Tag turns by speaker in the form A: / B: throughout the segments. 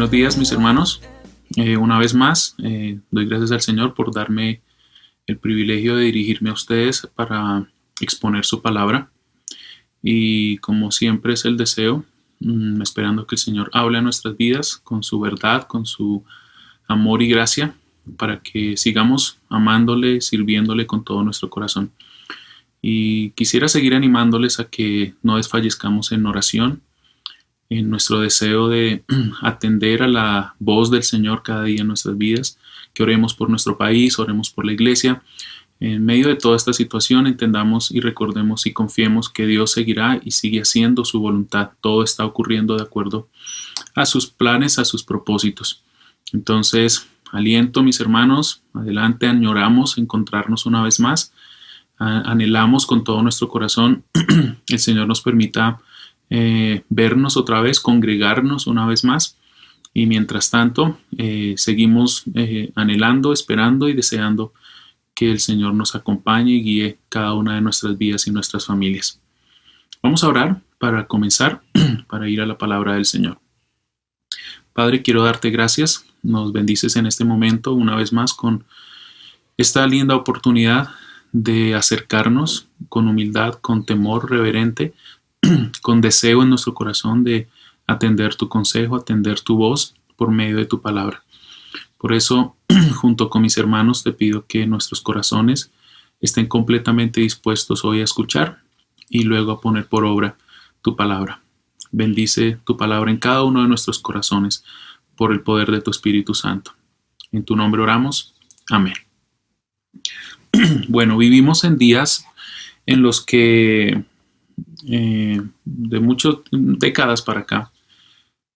A: Buenos días, mis hermanos. Una vez más, doy gracias al Señor por darme el privilegio de dirigirme a ustedes para exponer su palabra. Y como siempre es el deseo, esperando que el Señor hable a nuestras vidas con su verdad, con su amor y gracia, para que sigamos amándole, sirviéndole con todo nuestro corazón. Y quisiera seguir animándoles a que no desfallezcamos en oración, en nuestro deseo de atender a la voz del Señor cada día en nuestras vidas, que oremos por nuestro país, oremos por la iglesia. En medio de toda esta situación entendamos y recordemos y confiemos que Dios seguirá y sigue haciendo su voluntad. Todo está ocurriendo de acuerdo a sus planes, a sus propósitos. Entonces, aliento, mis hermanos, adelante, añoramos encontrarnos una vez más. Anhelamos con todo nuestro corazón el Señor nos permita vernos otra vez, congregarnos una vez más, y mientras tanto seguimos anhelando, esperando y deseando que el Señor nos acompañe y guíe cada una de nuestras vidas y nuestras familias. Vamos a orar para comenzar, para ir a la palabra del Señor. Padre, quiero darte gracias, nos bendices en este momento una vez más con esta linda oportunidad de acercarnos con humildad, con temor reverente, con deseo en nuestro corazón de atender tu consejo, atender tu voz por medio de tu palabra. Por eso, junto con mis hermanos, te pido que nuestros corazones estén completamente dispuestos hoy a escuchar y luego a poner por obra tu palabra. Bendice tu palabra en cada uno de nuestros corazones por el poder de tu Espíritu Santo. En tu nombre oramos. Amén. Bueno, vivimos en días en los que de muchas décadas para acá,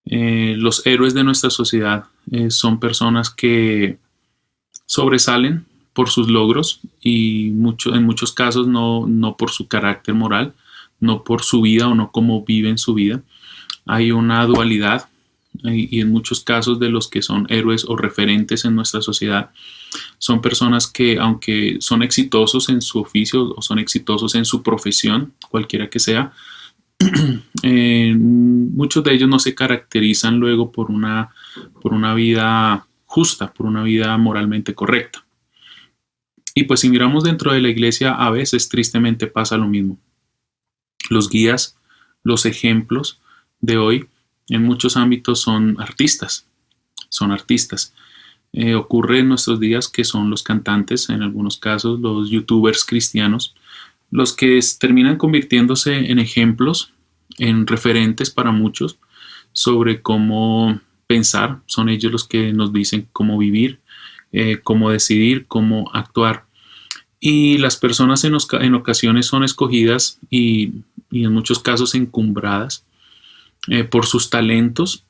A: los héroes de nuestra sociedad son personas que sobresalen por sus logros y en muchos casos no por su carácter moral, no por su vida o no cómo viven su vida. Hay una dualidad y en muchos casos de los que son héroes o referentes en nuestra sociedad son personas que, aunque son exitosos en su oficio o son exitosos en su profesión, cualquiera que sea, muchos de ellos no se caracterizan luego por una vida justa, por una vida moralmente correcta. Y pues si miramos dentro de la iglesia, a veces tristemente pasa lo mismo. Los guías, los ejemplos de hoy en muchos ámbitos son artistas. Ocurre en nuestros días que son los cantantes, en algunos casos los youtubers cristianos, los que terminan convirtiéndose en ejemplos, en referentes para muchos sobre cómo pensar. Son ellos los que nos dicen cómo vivir, cómo decidir, cómo actuar. Y las personas en ocasiones son escogidas y en muchos casos encumbradas por sus talentos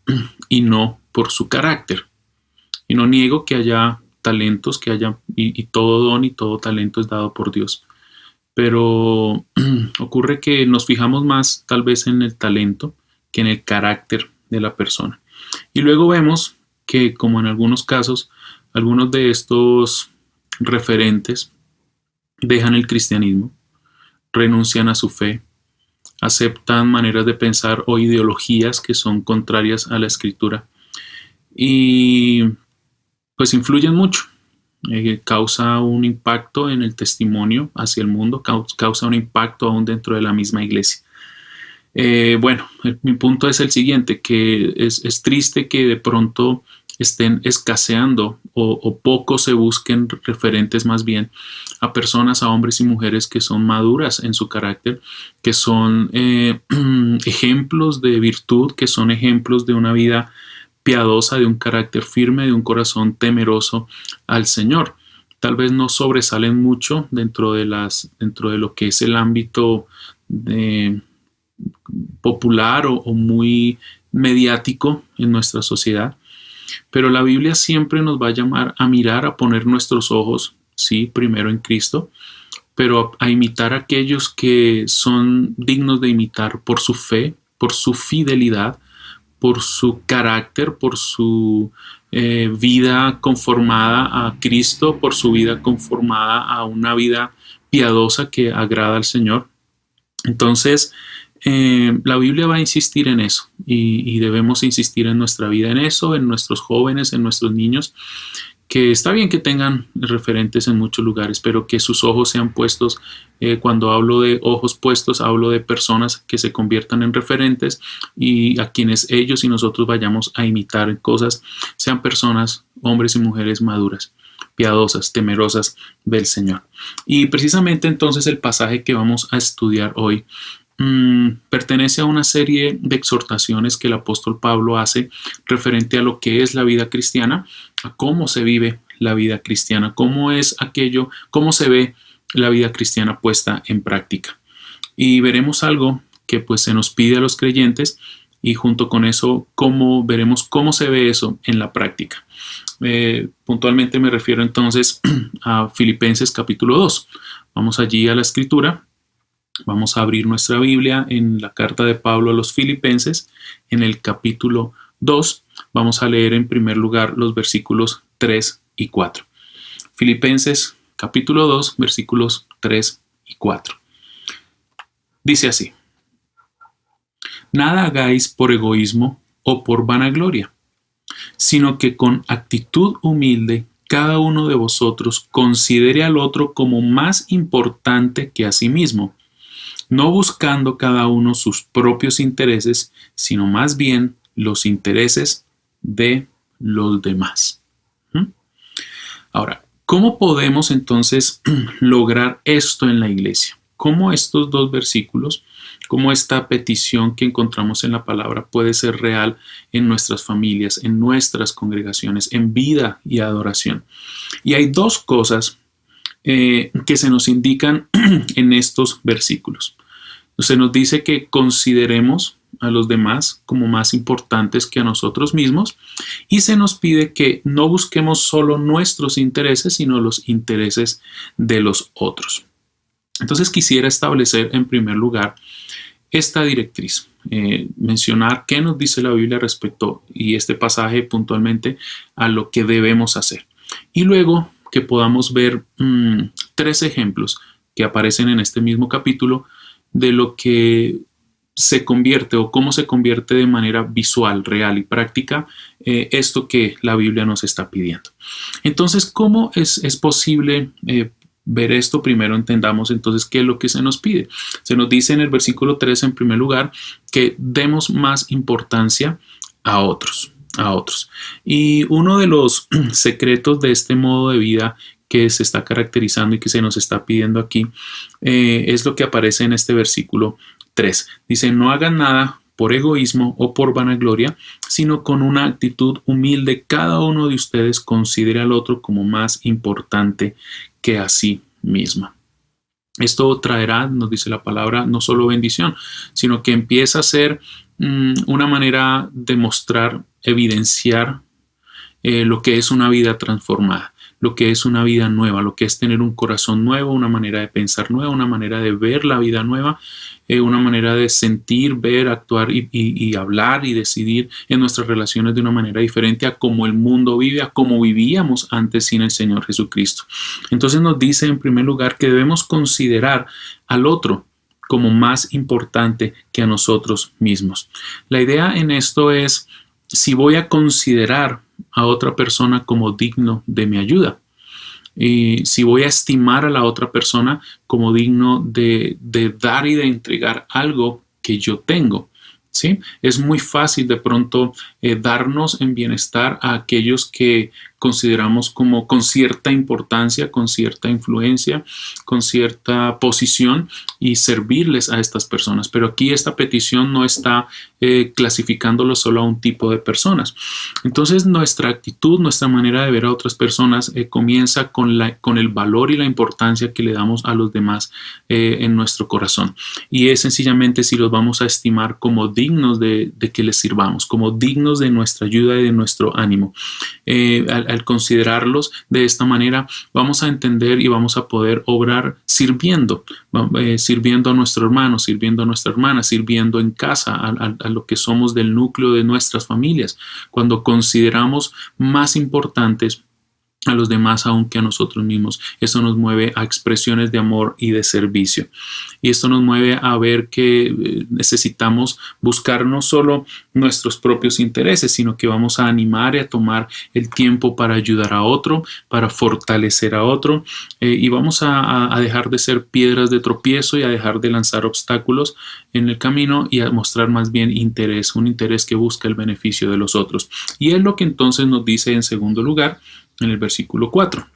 A: y no por su carácter. Y no niego que haya talentos, y todo don y todo talento es dado por Dios. Pero ocurre que nos fijamos más tal vez en el talento que en el carácter de la persona. Y luego vemos que, como en algunos casos, algunos de estos referentes dejan el cristianismo, renuncian a su fe, aceptan maneras de pensar o ideologías que son contrarias a la Escritura y pues influyen mucho. Causa un impacto en el testimonio hacia el mundo, causa un impacto aún dentro de la misma iglesia. Mi punto es el siguiente, que es triste que de pronto estén escaseando o poco se busquen referentes más bien a personas, a hombres y mujeres que son maduras en su carácter, que son ejemplos de virtud, que son ejemplos de una vida piadosa, de un carácter firme, de un corazón temeroso al Señor. Tal vez no sobresalen mucho dentro de lo que es el ámbito popular o muy mediático en nuestra sociedad, pero la Biblia siempre nos va a llamar a mirar, a poner nuestros ojos, sí, primero en Cristo, pero a imitar a aquellos que son dignos de imitar por su fe, por su fidelidad, por su carácter, por su vida conformada a Cristo, por su vida conformada a una vida piadosa que agrada al Señor. Entonces, La Biblia va a insistir en eso y debemos insistir en nuestra vida en eso, en nuestros jóvenes, en nuestros niños, que está bien que tengan referentes en muchos lugares, pero que sus ojos sean puestos, cuando hablo de ojos puestos, hablo de personas que se conviertan en referentes y a quienes ellos y nosotros vayamos a imitar en cosas, sean personas, hombres y mujeres maduras, piadosas, temerosas del Señor. Y precisamente entonces el pasaje que vamos a estudiar hoy pertenece a una serie de exhortaciones que el apóstol Pablo hace referente a lo que es la vida cristiana, a cómo se vive la vida cristiana, cómo es aquello, cómo se ve la vida cristiana puesta en práctica. Y veremos algo que pues se nos pide a los creyentes y junto con eso veremos cómo se ve eso en la práctica. Puntualmente me refiero entonces a Filipenses capítulo 2. Vamos allí a la escritura. Vamos a abrir nuestra Biblia en la carta de Pablo a los Filipenses, en el capítulo 2. Vamos a leer en primer lugar los versículos 3 y 4. Filipenses capítulo 2, versículos 3 y 4. Dice así: Nada hagáis por egoísmo o por vanagloria, sino que con actitud humilde cada uno de vosotros considere al otro como más importante que a sí mismo, no buscando cada uno sus propios intereses, sino más bien los intereses de los demás. Ahora, ¿cómo podemos entonces lograr esto en la iglesia? ¿Cómo estos dos versículos, cómo esta petición que encontramos en la palabra puede ser real en nuestras familias, en nuestras congregaciones, en vida y adoración? Y hay dos cosas que se nos indican en estos versículos. Se nos dice que consideremos a los demás como más importantes que a nosotros mismos y se nos pide que no busquemos solo nuestros intereses, sino los intereses de los otros. Entonces quisiera establecer en primer lugar esta directriz, mencionar qué nos dice la Biblia respecto y este pasaje puntualmente a lo que debemos hacer. Y luego que podamos ver 3 ejemplos que aparecen en este mismo capítulo de lo que se convierte o cómo se convierte de manera visual, real y práctica esto que la Biblia nos está pidiendo. Entonces, ¿cómo es posible ver esto? Primero entendamos entonces qué es lo que se nos pide. Se nos dice en el versículo 3 en primer lugar que demos más importancia a otros. Y uno de los secretos de este modo de vida que se está caracterizando y que se nos está pidiendo aquí es lo que aparece en este versículo 3. Dice: no hagan nada por egoísmo o por vanagloria, sino con una actitud humilde cada uno de ustedes considere al otro como más importante que a sí misma. Esto traerá, nos dice la palabra, no solo bendición, sino que empieza a ser una manera de mostrar, evidenciar lo que es una vida transformada, lo que es una vida nueva, lo que es tener un corazón nuevo, una manera de pensar nueva, una manera de ver la vida nueva, una manera de sentir, ver, actuar y hablar y decidir en nuestras relaciones de una manera diferente a como el mundo vive, a como vivíamos antes sin el Señor Jesucristo. Entonces nos dice en primer lugar que debemos considerar al otro como más importante que a nosotros mismos. La idea en esto es, si voy a considerar a otra persona como digno de mi ayuda, y si voy a estimar a la otra persona como digno de dar y de entregar algo que yo tengo, ¿sí? Es muy fácil de pronto darnos en bienestar a aquellos que consideramos como con cierta importancia, con cierta influencia, con cierta posición y servirles a estas personas. Pero aquí esta petición no está clasificándolo solo a un tipo de personas. Entonces nuestra actitud, nuestra manera de ver a otras personas comienza con el valor y la importancia que le damos a los demás en nuestro corazón. Y es sencillamente si los vamos a estimar como dignos de que les sirvamos, como dignos de nuestra ayuda y de nuestro ánimo. Al considerarlos de esta manera, vamos a entender y vamos a poder obrar sirviendo a nuestro hermano, sirviendo a nuestra hermana, sirviendo en casa, a lo que somos del núcleo de nuestras familias. Cuando consideramos más importantes a los demás aunque a nosotros mismos. Esto nos mueve a expresiones de amor y de servicio. Y esto nos mueve a ver que necesitamos buscar no solo nuestros propios intereses, sino que vamos a animar y a tomar el tiempo para ayudar a otro, para fortalecer a otro, y vamos a dejar de ser piedras de tropiezo y a dejar de lanzar obstáculos en el camino y a mostrar más bien interés, un interés que busca el beneficio de los otros. Y es lo que entonces nos dice en segundo lugar en el versículo 4,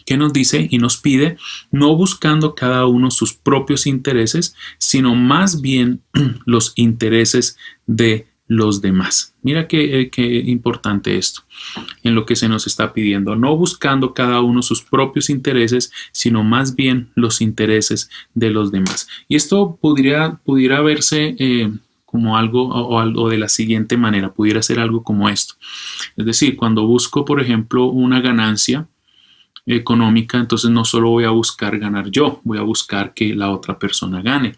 A: que nos dice y nos pide, no buscando cada uno sus propios intereses, sino más bien los intereses de los demás. Mira qué importante esto, en lo que se nos está pidiendo, no buscando cada uno sus propios intereses, sino más bien los intereses de los demás. Y esto pudiera verse como algo o de la siguiente manera, pudiera ser algo como esto. Es decir, cuando busco, por ejemplo, una ganancia económica, entonces no solo voy a buscar ganar yo, voy a buscar que la otra persona gane.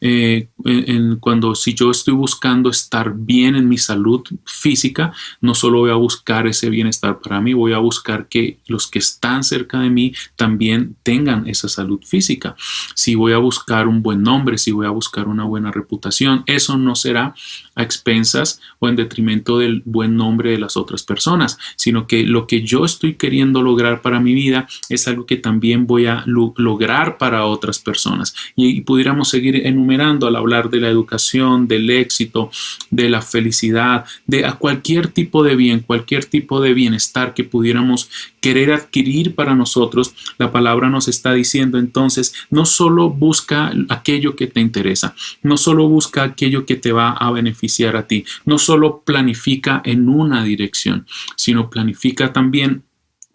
A: Si yo estoy buscando estar bien en mi salud física, no solo voy a buscar ese bienestar para mí, voy a buscar que los que están cerca de mí también tengan esa salud física. Si voy a buscar un buen nombre, si voy a buscar una buena reputación, eso no será a expensas o en detrimento del buen nombre de las otras personas, sino que lo que yo estoy queriendo lograr para mi vida es algo que también voy a lograr para otras personas. Y pudiéramos seguir enumerando al hablar de la educación, del éxito, de la felicidad, de cualquier tipo de bien, cualquier tipo de bienestar que pudiéramos querer adquirir para nosotros. La palabra nos está diciendo entonces, no solo busca aquello que te interesa, no solo busca aquello que te va a beneficiar a ti, no solo planifica en una dirección, sino planifica también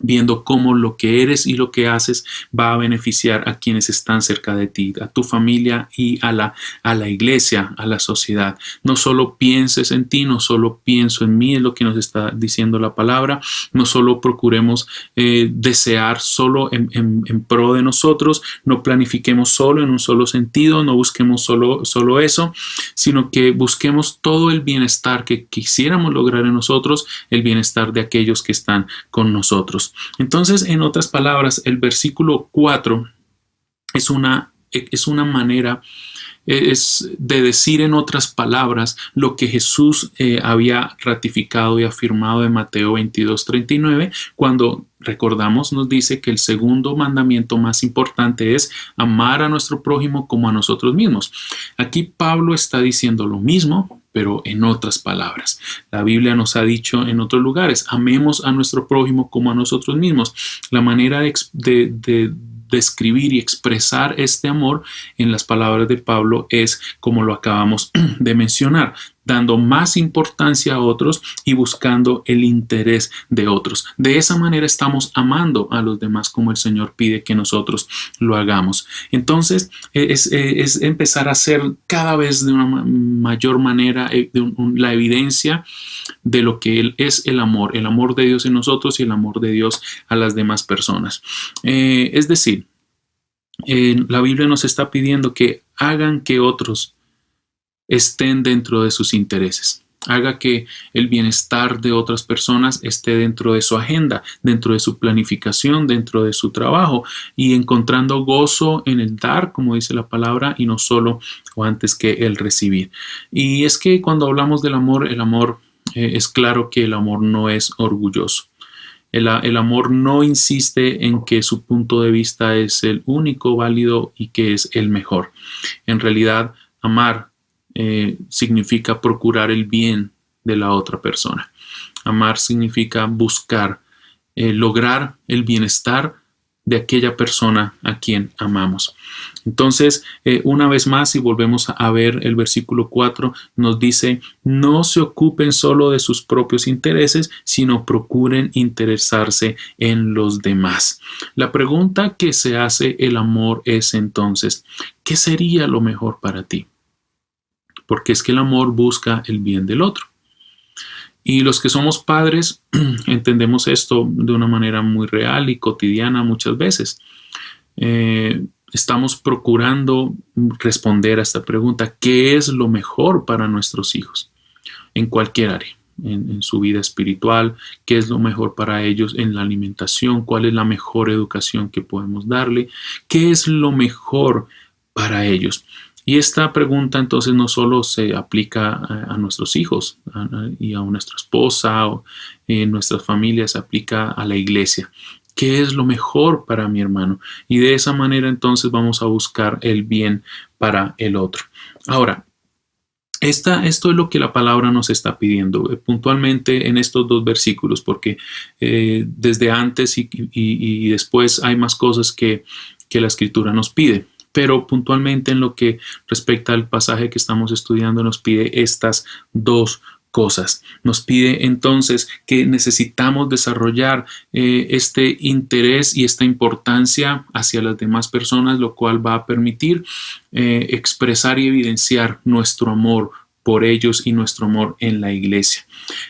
A: viendo cómo lo que eres y lo que haces va a beneficiar a quienes están cerca de ti, a tu familia y a la iglesia, a la sociedad. No solo pienses en ti, no solo pienso en mí, es lo que nos está diciendo la palabra. No solo procuremos desear solo en pro de nosotros, no planifiquemos solo en un solo sentido, no busquemos solo eso, sino que busquemos todo el bienestar que quisiéramos lograr en nosotros, el bienestar de aquellos que están con nosotros. Entonces, en otras palabras, el versículo 4 es una manera de decir en otras palabras lo que Jesús había ratificado y afirmado en Mateo 22:39, cuando recordamos nos dice que el segundo mandamiento más importante es amar a nuestro prójimo como a nosotros mismos. Aquí Pablo está diciendo lo mismo, pero en otras palabras. La Biblia nos ha dicho en otros lugares, amemos a nuestro prójimo como a nosotros mismos. La manera de describir y expresar este amor en las palabras de Pablo es como lo acabamos de mencionar, dando más importancia a otros y buscando el interés de otros. De esa manera estamos amando a los demás como el Señor pide que nosotros lo hagamos. Entonces es empezar a hacer cada vez de una mayor manera la evidencia de lo que es el amor de Dios en nosotros y el amor de Dios a las demás personas. Es decir, la Biblia nos está pidiendo que hagan que otros estén dentro de sus intereses. Haga que el bienestar de otras personas esté dentro de su agenda, dentro de su planificación, dentro de su trabajo y encontrando gozo en el dar, como dice la palabra, y no solo o antes que el recibir. Y es que cuando hablamos del amor, el amor es claro que el amor no es orgulloso. El amor no insiste en que su punto de vista es el único válido y que es el mejor. En realidad, amar significa procurar el bien de la otra persona. Amar significa buscar, lograr el bienestar de aquella persona a quien amamos. Entonces, una vez más, si volvemos a ver el versículo 4, nos dice, no se ocupen solo de sus propios intereses, sino procuren interesarse en los demás. La pregunta que se hace el amor es entonces, ¿qué sería lo mejor para ti? Porque es que el amor busca el bien del otro. Y los que somos padres entendemos esto de una manera muy real y cotidiana muchas veces. Estamos procurando responder a esta pregunta, ¿qué es lo mejor para nuestros hijos? En cualquier área. en su vida espiritual, qué es lo mejor para ellos en la alimentación, cuál es la mejor educación que podemos darle, qué es lo mejor para ellos. Y esta pregunta entonces no solo se aplica a nuestros hijos y a nuestra esposa o en nuestras familias, se aplica a la iglesia. ¿Qué es lo mejor para mi hermano? Y de esa manera entonces vamos a buscar el bien para el otro. Ahora, esto es lo que la palabra nos está pidiendo puntualmente en estos dos versículos, porque desde antes y después hay más cosas que la escritura nos pide. Pero puntualmente en lo que respecta al pasaje que estamos estudiando nos pide estas dos cosas. Nos pide entonces que necesitamos desarrollar este interés y esta importancia hacia las demás personas, lo cual va a permitir expresar y evidenciar nuestro amor por ellos y nuestro amor en la iglesia.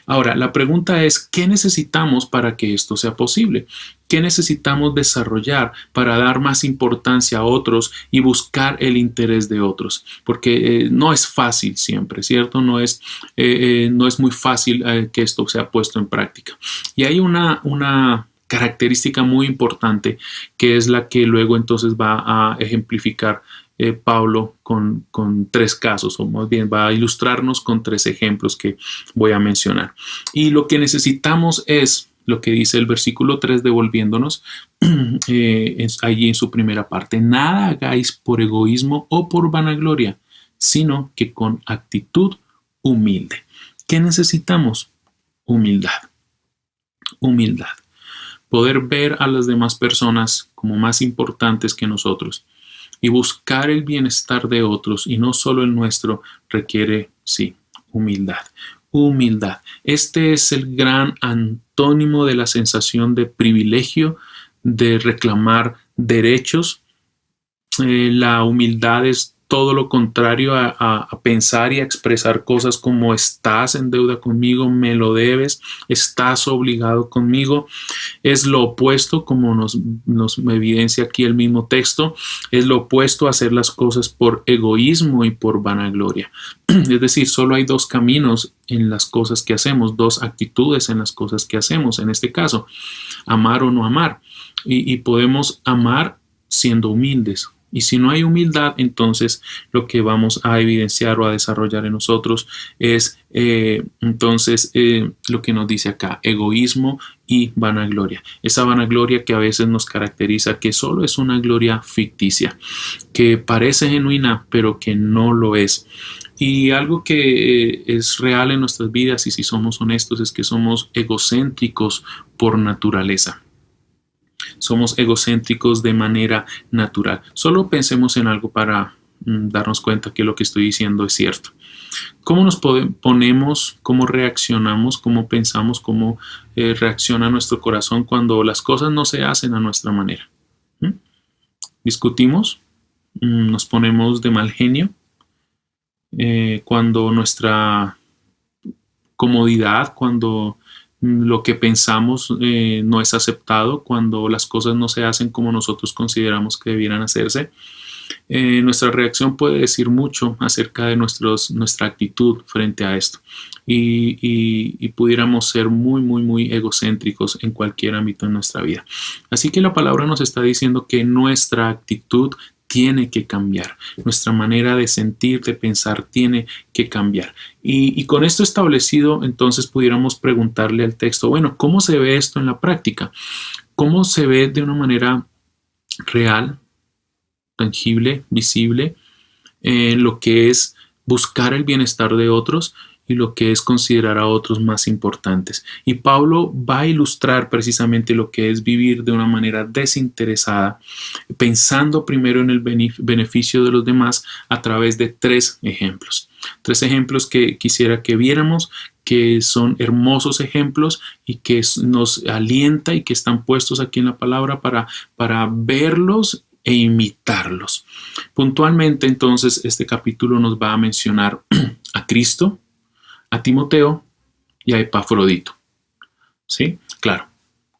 A: Ahora, la pregunta es, ¿qué necesitamos para que esto sea posible? ¿Qué necesitamos desarrollar para dar más importancia a otros y buscar el interés de otros? Porque no es fácil siempre, ¿cierto? No es muy fácil que esto sea puesto en práctica. Y hay una característica muy importante que es la que luego entonces va a ejemplificar Pablo con tres casos, o más bien va a ilustrarnos con tres ejemplos que voy a mencionar. Y lo que necesitamos es lo que dice el versículo 3, devolviéndonos allí en su primera parte. Nada hagáis por egoísmo o por vanagloria, sino que con actitud humilde. ¿Qué necesitamos? Humildad. Humildad. Poder ver a las demás personas como más importantes que nosotros y buscar el bienestar de otros y no solo el nuestro requiere, sí, humildad. Humildad. Este es el gran antónimo de la sensación de privilegio, de reclamar derechos. La humildad es todo lo contrario a pensar y a expresar cosas como estás en deuda conmigo, me lo debes, estás obligado conmigo. Es lo opuesto, como nos evidencia aquí el mismo texto, es lo opuesto a hacer las cosas por egoísmo y por vanagloria. Es decir, solo hay dos caminos en las cosas que hacemos, dos actitudes en las cosas que hacemos. En este caso, amar o no amar. Y podemos amar siendo humildes. Y si no hay humildad, entonces lo que vamos a evidenciar o a desarrollar en nosotros es lo que nos dice acá, egoísmo y vanagloria. Esa vanagloria que a veces nos caracteriza, que solo es una gloria ficticia, que parece genuina, pero que no lo es. Y algo que es real en nuestras vidas, y si somos honestos, es que somos egocéntricos por naturaleza. Somos egocéntricos de manera natural. Solo pensemos en algo para darnos cuenta que lo que estoy diciendo es cierto. ¿Cómo nos ponemos, cómo reaccionamos, cómo pensamos, cómo reacciona nuestro corazón cuando las cosas no se hacen a nuestra manera? ¿Discutimos? ¿Nos ponemos de mal genio? Cuando nuestra comodidad, cuando lo que pensamos no es aceptado, cuando las cosas no se hacen como nosotros consideramos que debieran hacerse. Nuestra reacción puede decir mucho acerca de nuestra actitud frente a esto y pudiéramos ser muy, muy, muy egocéntricos en cualquier ámbito de nuestra vida. Así que la palabra nos está diciendo que nuestra actitud tiene que cambiar, nuestra manera de sentir, de pensar tiene que cambiar. Y con esto establecido, entonces pudiéramos preguntarle al texto, bueno, ¿cómo se ve esto en la práctica? ¿Cómo se ve de una manera real, tangible, visible, lo que es buscar el bienestar de otros y lo que es considerar a otros más importantes? Y Pablo va a ilustrar precisamente lo que es vivir de una manera desinteresada, pensando primero en el beneficio de los demás a través de tres ejemplos. Tres ejemplos que quisiera que viéramos, que son hermosos ejemplos y que nos alienta y que están puestos aquí en la palabra para verlos e imitarlos. Puntualmente, entonces, este capítulo nos va a mencionar a Cristo, a Timoteo y a Epafrodito. ¿Sí? Claro,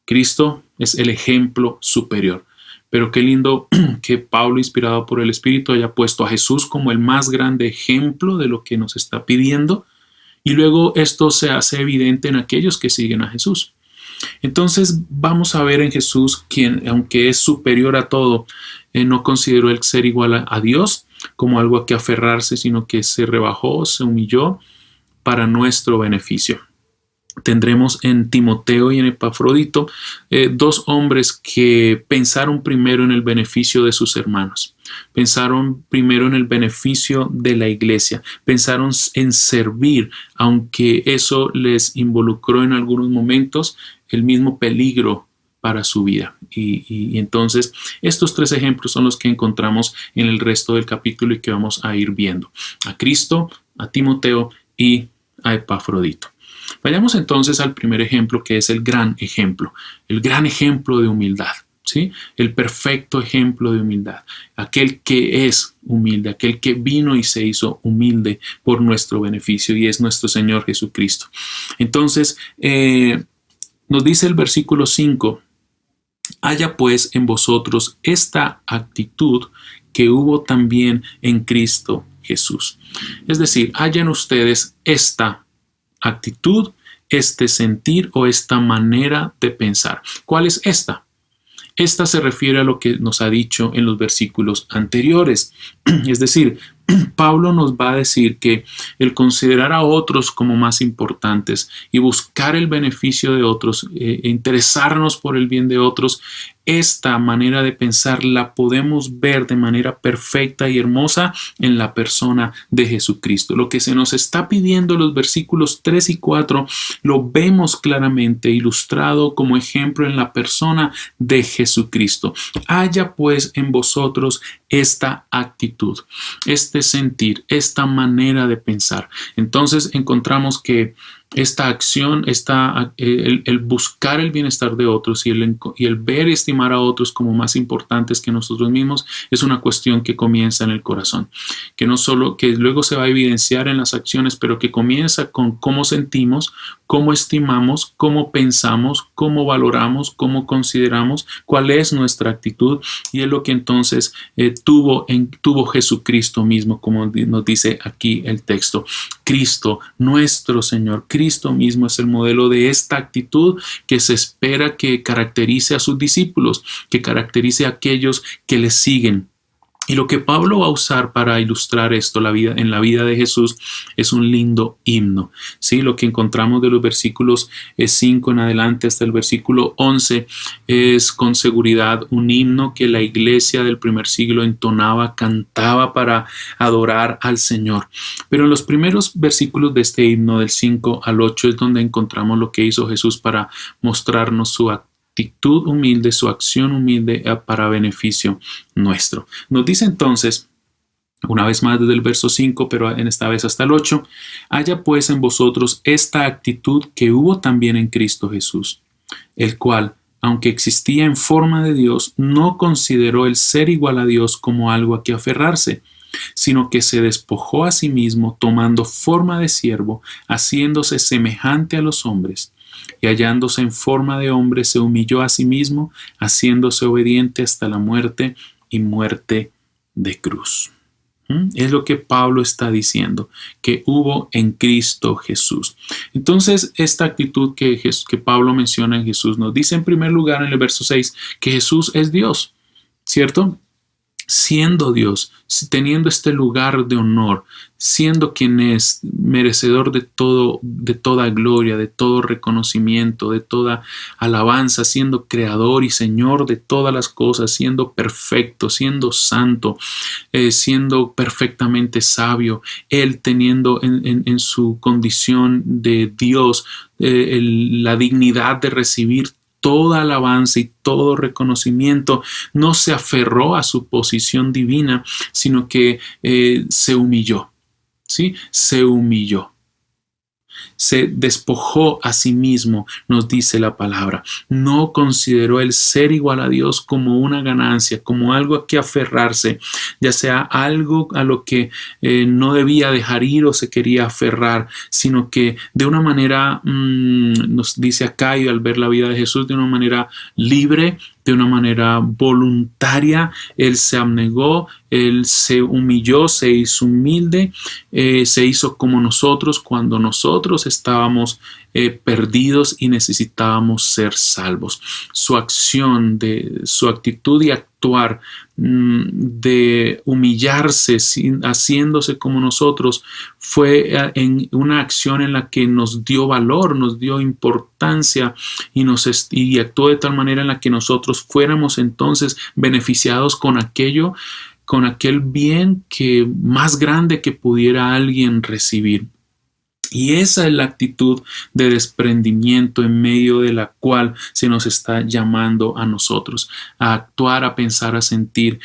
A: Cristo es el ejemplo superior. Pero qué lindo que Pablo, inspirado por el Espíritu, haya puesto a Jesús como el más grande ejemplo de lo que nos está pidiendo Y luego esto se hace evidente en aquellos que siguen a Jesús. Entonces vamos a ver en Jesús, quien, aunque es superior a todo, no consideró el ser igual a Dios como algo a que aferrarse, sino que se rebajó, se humilló para nuestro beneficio. Tendremos en Timoteo y en Epafrodito dos hombres que pensaron primero en el beneficio de sus hermanos, pensaron primero en el beneficio de la iglesia, pensaron en servir, aunque eso les involucró en algunos momentos el mismo peligro para su vida. Y entonces estos tres ejemplos son los que encontramos en el resto del capítulo y que vamos a ir viendo: a Cristo, a Timoteo y a Epafrodito. Vayamos entonces al primer ejemplo, que es el gran ejemplo de humildad, ¿sí? El perfecto ejemplo de humildad, aquel que es humilde, aquel que vino y se hizo humilde por nuestro beneficio, y es nuestro Señor Jesucristo. Entonces, nos dice el versículo 5, haya pues en vosotros esta actitud que hubo también en Cristo Jesús. Es decir, haya en ustedes esta actitud, este sentir o esta manera de pensar. ¿Cuál es esta? Esta se refiere a lo que nos ha dicho en los versículos anteriores. Es decir, Pablo nos va a decir que el considerar a otros como más importantes y buscar el beneficio de otros, interesarnos por el bien de otros, esta manera de pensar la podemos ver de manera perfecta y hermosa en la persona de Jesucristo. Lo que se nos está pidiendo en los versículos 3 y 4 lo vemos claramente ilustrado como ejemplo en la persona de Jesucristo. Haya pues en vosotros esta actitud, este sentir, esta manera de pensar. Entonces encontramos que esta acción, el buscar el bienestar de otros y el ver y estimar a otros como más importantes que nosotros mismos es una cuestión que comienza en el corazón, que no solo, que luego se va a evidenciar en las acciones, pero que comienza con cómo sentimos, cómo estimamos, cómo pensamos, cómo valoramos, cómo consideramos, cuál es nuestra actitud, y es lo que entonces tuvo Jesucristo mismo, como nos dice aquí el texto. Cristo, nuestro Señor, Cristo mismo es el modelo de esta actitud que se espera que caracterice a sus discípulos, que caracterice a aquellos que le siguen. Y lo que Pablo va a usar para ilustrar esto en la vida de Jesús es un lindo himno. ¿Sí? Lo que encontramos de los versículos 5 en adelante hasta el versículo 11 es con seguridad un himno que la iglesia del primer siglo entonaba, cantaba para adorar al Señor. Pero en los primeros versículos de este himno, del 5 al 8, es donde encontramos lo que hizo Jesús para mostrarnos su actitud humilde, su acción humilde para beneficio nuestro. Nos dice entonces, una vez más desde el verso 5, pero en esta vez hasta el 8, haya pues en vosotros esta actitud que hubo también en Cristo Jesús, el cual, aunque existía en forma de Dios, no consideró el ser igual a Dios como algo a que aferrarse, sino que se despojó a sí mismo, tomando forma de siervo, haciéndose semejante a los hombres, y hallándose en forma de hombre, se humilló a sí mismo, haciéndose obediente hasta la muerte y muerte de cruz. Es lo que Pablo está diciendo, que hubo en Cristo Jesús. Entonces, esta actitud que Pablo menciona en Jesús nos dice en primer lugar en el verso 6 que Jesús es Dios, ¿cierto? Siendo Dios, teniendo este lugar de honor, siendo quien es merecedor de toda gloria, de todo reconocimiento, de toda alabanza, siendo creador y Señor de todas las cosas, siendo perfecto, siendo santo, siendo perfectamente sabio, Él teniendo en su condición de Dios la dignidad de recibir toda alabanza y todo reconocimiento, no se aferró a su posición divina, sino que se humilló, ¿sí? Se humilló. Se despojó a sí mismo, nos dice la palabra. No consideró el ser igual a Dios como una ganancia, como algo a que aferrarse, ya sea algo a lo que no debía dejar ir o se quería aferrar, sino que de una manera, nos dice acá, y al ver la vida de Jesús, de una manera libre, de de una manera voluntaria. Él se abnegó, Él se humilló, se hizo humilde, se hizo como nosotros cuando nosotros estábamos perdidos y necesitábamos ser salvos. Su acción, su actitud y actuar de humillarse, haciéndose como nosotros, fue en una acción en la que nos dio valor, nos dio importancia y actuó de tal manera en la que nosotros fuéramos entonces beneficiados con aquel bien que más grande que pudiera alguien recibir. Y esa es la actitud de desprendimiento en medio de la cual se nos está llamando a nosotros, a actuar, a pensar, a sentir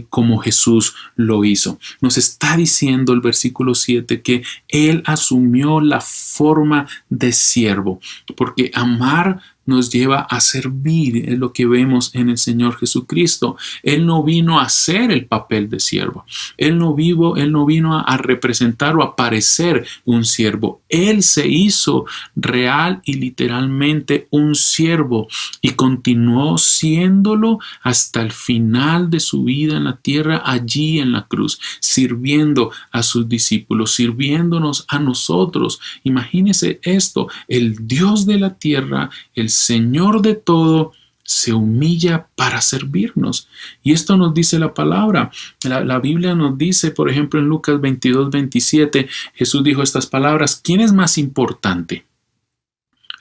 A: como Jesús lo hizo. Nos está diciendo el versículo 7 que Él asumió la forma de siervo, porque amar nos lleva a servir, es lo que vemos en el Señor Jesucristo. Él no vino a hacer el papel de siervo. Él no vino a representar o a parecer un siervo. Él se hizo real y literalmente un siervo y continuó siéndolo hasta el final de su vida en la tierra, allí en la cruz, sirviendo a sus discípulos, sirviéndonos a nosotros. Imagínese esto, el Dios de la tierra, el Señor de todo, se humilla para servirnos. Y esto nos dice la palabra. La Biblia nos dice, por ejemplo, en Lucas 22:27, Jesús dijo estas palabras: ¿quién es más importante?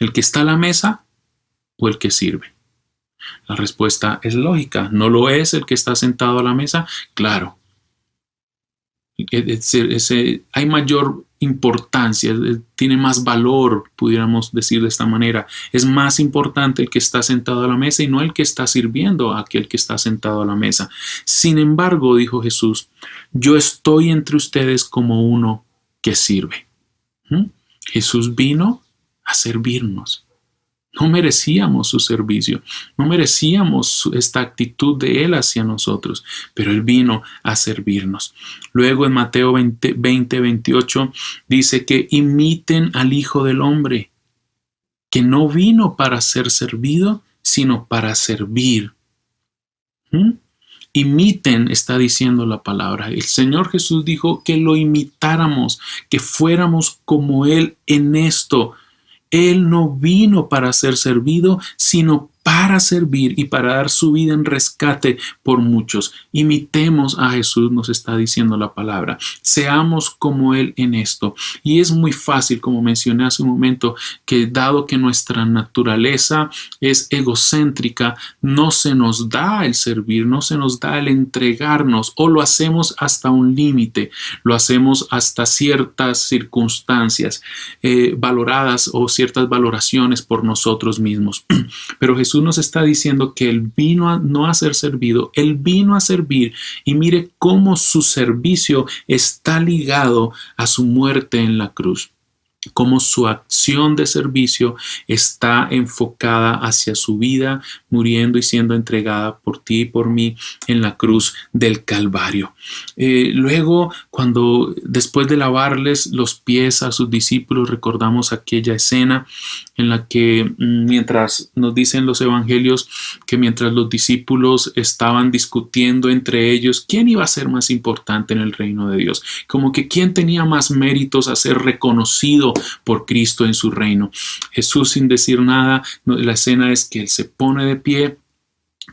A: ¿El que está a la mesa o el que sirve? La respuesta es lógica. ¿No lo es el que está sentado a la mesa? Claro. Hay mayor importancia, tiene más valor, pudiéramos decir de esta manera. Es más importante el que está sentado a la mesa y no el que está sirviendo a aquel que está sentado a la mesa. Sin embargo, dijo Jesús, yo estoy entre ustedes como uno que sirve. Jesús vino a servirnos. No merecíamos su servicio, no merecíamos esta actitud de Él hacia nosotros, pero Él vino a servirnos. Luego en Mateo 20:28 dice que imiten al Hijo del Hombre, que no vino para ser servido, sino para servir. Imiten, está diciendo la palabra. El Señor Jesús dijo que lo imitáramos, que fuéramos como Él en esto. Él no vino para ser servido, sino para servir y para dar su vida en rescate por muchos. Imitemos a Jesús, nos está diciendo la palabra. Seamos como Él en esto. Y es muy fácil, como mencioné hace un momento, que dado que nuestra naturaleza es egocéntrica, no se nos da el servir, no se nos da el entregarnos, o lo hacemos hasta un límite, lo hacemos hasta ciertas circunstancias valoradas o ciertas valoraciones por nosotros mismos. Pero Jesús nos está diciendo que Él vino no a ser servido, Él vino a servir, y mire cómo su servicio está ligado a su muerte en la cruz. Cómo su acción de servicio está enfocada hacia su vida, muriendo y siendo entregada por ti y por mí en la cruz del Calvario. Luego, después de lavarles los pies a sus discípulos, recordamos aquella escena en la que, mientras nos dicen los evangelios, que mientras los discípulos estaban discutiendo entre ellos quién iba a ser más importante en el reino de Dios, como que quién tenía más méritos a ser reconocido por Cristo en su reino. Jesús, sin decir nada, la escena es que Él se pone de pie,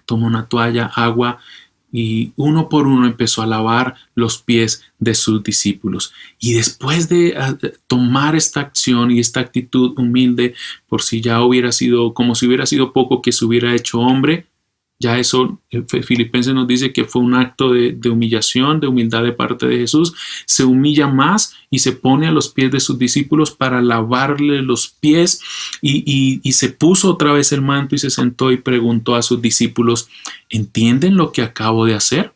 A: toma una toalla, agua, y uno por uno empezó a lavar los pies de sus discípulos. Y después de tomar esta acción y esta actitud humilde, por si ya hubiera sido, como si hubiera sido poco que se hubiera hecho hombre, ya eso, Filipenses nos dice que fue un acto de humillación, de humildad de parte de Jesús. Se humilla más y se pone a los pies de sus discípulos para lavarle los pies, y se puso otra vez el manto y se sentó y preguntó a sus discípulos: ¿entienden lo que acabo de hacer?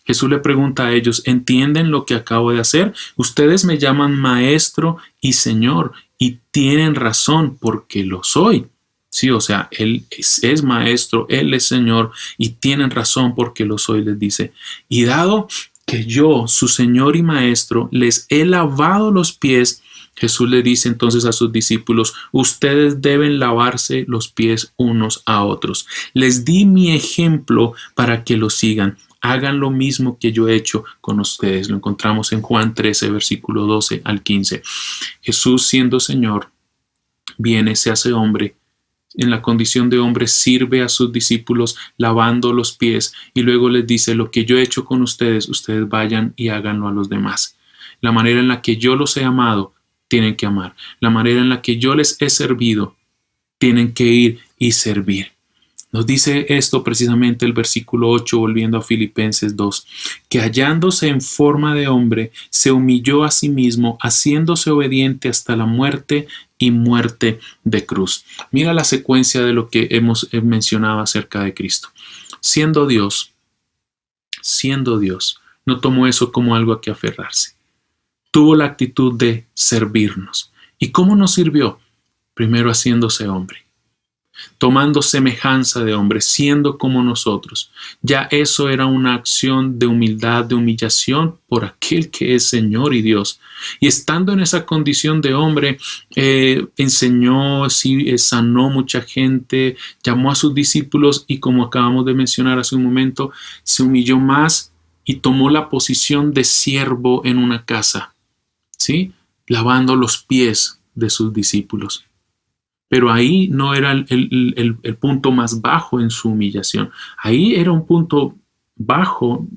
A: Jesús le pregunta a ellos: ¿entienden lo que acabo de hacer? Ustedes me llaman maestro y señor, y tienen razón porque lo soy. Sí, o sea, Él es maestro, Él es Señor, y tienen razón porque lo soy, les dice. Y dado que yo, su Señor y Maestro, les he lavado los pies, Jesús le dice entonces a sus discípulos: ustedes deben lavarse los pies unos a otros. Les di mi ejemplo para que lo sigan. Hagan lo mismo que yo he hecho con ustedes. Lo encontramos en Juan 13, versículo 12 al 15. Jesús, siendo Señor, viene, se hace hombre. En la condición de hombre sirve a sus discípulos lavando los pies y luego les dice: lo que yo he hecho con ustedes, ustedes vayan y háganlo a los demás. La manera en la que yo los he amado, tienen que amar. La manera en la que yo les he servido, tienen que ir y servir. Nos dice esto precisamente el versículo 8, volviendo a Filipenses 2, que hallándose en forma de hombre, se humilló a sí mismo, haciéndose obediente hasta la muerte y muerte de cruz. Mira la secuencia de lo que hemos mencionado acerca de Cristo. Siendo Dios, no tomó eso como algo a que aferrarse. Tuvo la actitud de servirnos. ¿Y cómo nos sirvió? Primero haciéndose hombre, tomando semejanza de hombre, siendo como nosotros. Ya eso era una acción de humildad, de humillación por aquel que es Señor y Dios. Y estando en esa condición de hombre, enseñó, sanó mucha gente, llamó a sus discípulos y, como acabamos de mencionar hace un momento, se humilló más y tomó la posición de siervo en una casa, ¿sí? Lavando los pies de sus discípulos. Pero ahí no era el punto más bajo en su humillación. Ahí era un punto bajo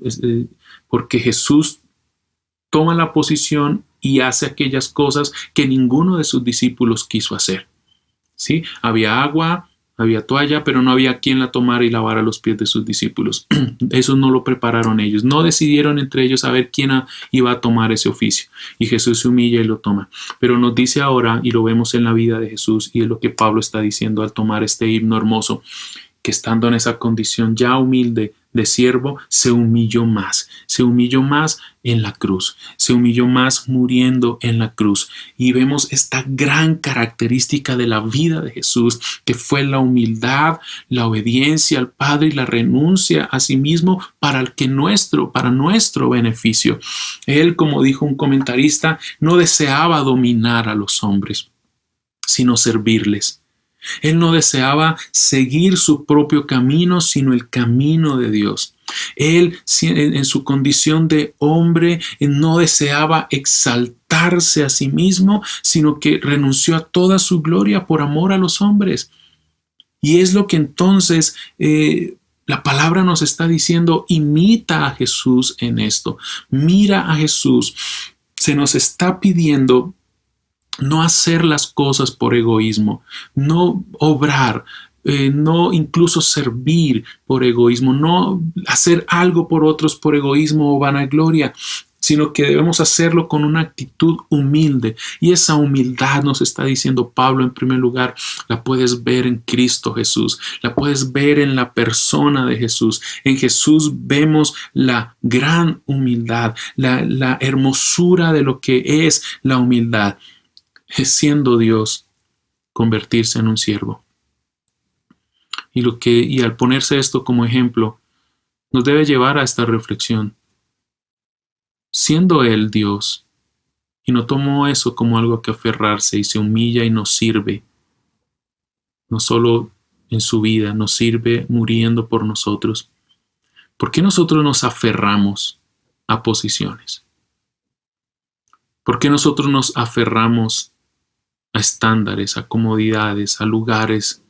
A: porque Jesús toma la posición y hace aquellas cosas que ninguno de sus discípulos quiso hacer. ¿Sí? Había agua, había toalla, pero no había quien la tomara y lavara los pies de sus discípulos. Eso no lo prepararon ellos. No decidieron entre ellos a ver quién iba a tomar ese oficio. Y Jesús se humilla y lo toma. Pero nos dice ahora, y lo vemos en la vida de Jesús, y es lo que Pablo está diciendo al tomar este himno hermoso, que estando en esa condición ya humilde de siervo, se humilló más en la cruz, se humilló más muriendo en la cruz. Y vemos esta gran característica de la vida de Jesús, que fue la humildad, la obediencia al Padre y la renuncia a sí mismo para nuestro beneficio. Él, como dijo un comentarista, no deseaba dominar a los hombres, sino servirles. Él no deseaba seguir su propio camino, sino el camino de Dios. Él, en su condición de hombre, no deseaba exaltarse a sí mismo, sino que renunció a toda su gloria por amor a los hombres. Y es lo que entonces la palabra nos está diciendo: imita a Jesús en esto. Mira a Jesús. Se nos está pidiendo no hacer las cosas por egoísmo, no obrar, no incluso servir por egoísmo, no hacer algo por otros por egoísmo o vanagloria, sino que debemos hacerlo con una actitud humilde. Y esa humildad, nos está diciendo Pablo, en primer lugar, la puedes ver en Cristo Jesús, la puedes ver en la persona de Jesús. En Jesús vemos la gran humildad, la hermosura de lo que es la humildad. Es, siendo Dios, convertirse en un siervo. Y al ponerse esto como ejemplo, nos debe llevar a esta reflexión. Siendo Él Dios, y no tomó eso como algo a que aferrarse, y se humilla y nos sirve, no solo en su vida, nos sirve muriendo por nosotros. ¿Por qué nosotros nos aferramos a posiciones? ¿Por qué nosotros nos aferramos a estándares, a comodidades, a lugares,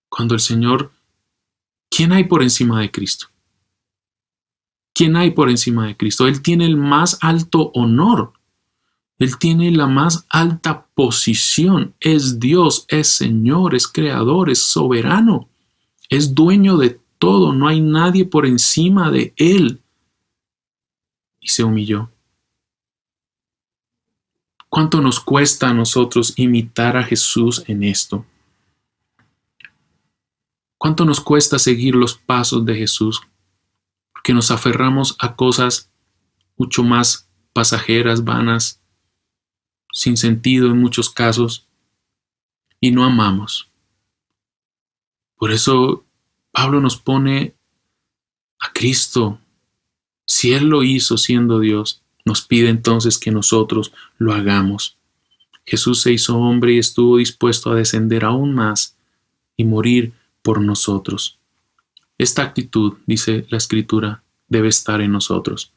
A: cuando el Señor, ¿quién hay por encima de Cristo? ¿Quién hay por encima de Cristo? Él tiene el más alto honor, Él tiene la más alta posición, es Dios, es Señor, es Creador, es soberano, es dueño de todo, no hay nadie por encima de Él. Y se humilló. ¿Cuánto nos cuesta a nosotros imitar a Jesús en esto? ¿Cuánto nos cuesta seguir los pasos de Jesús? Porque nos aferramos a cosas mucho más pasajeras, vanas, sin sentido en muchos casos, y no amamos. Por eso Pablo nos pone a Cristo. Si Él lo hizo siendo Dios, nos pide entonces que nosotros lo hagamos. Jesús se hizo hombre y estuvo dispuesto a descender aún más y morir por nosotros. Esta actitud, dice la Escritura, debe estar en nosotros.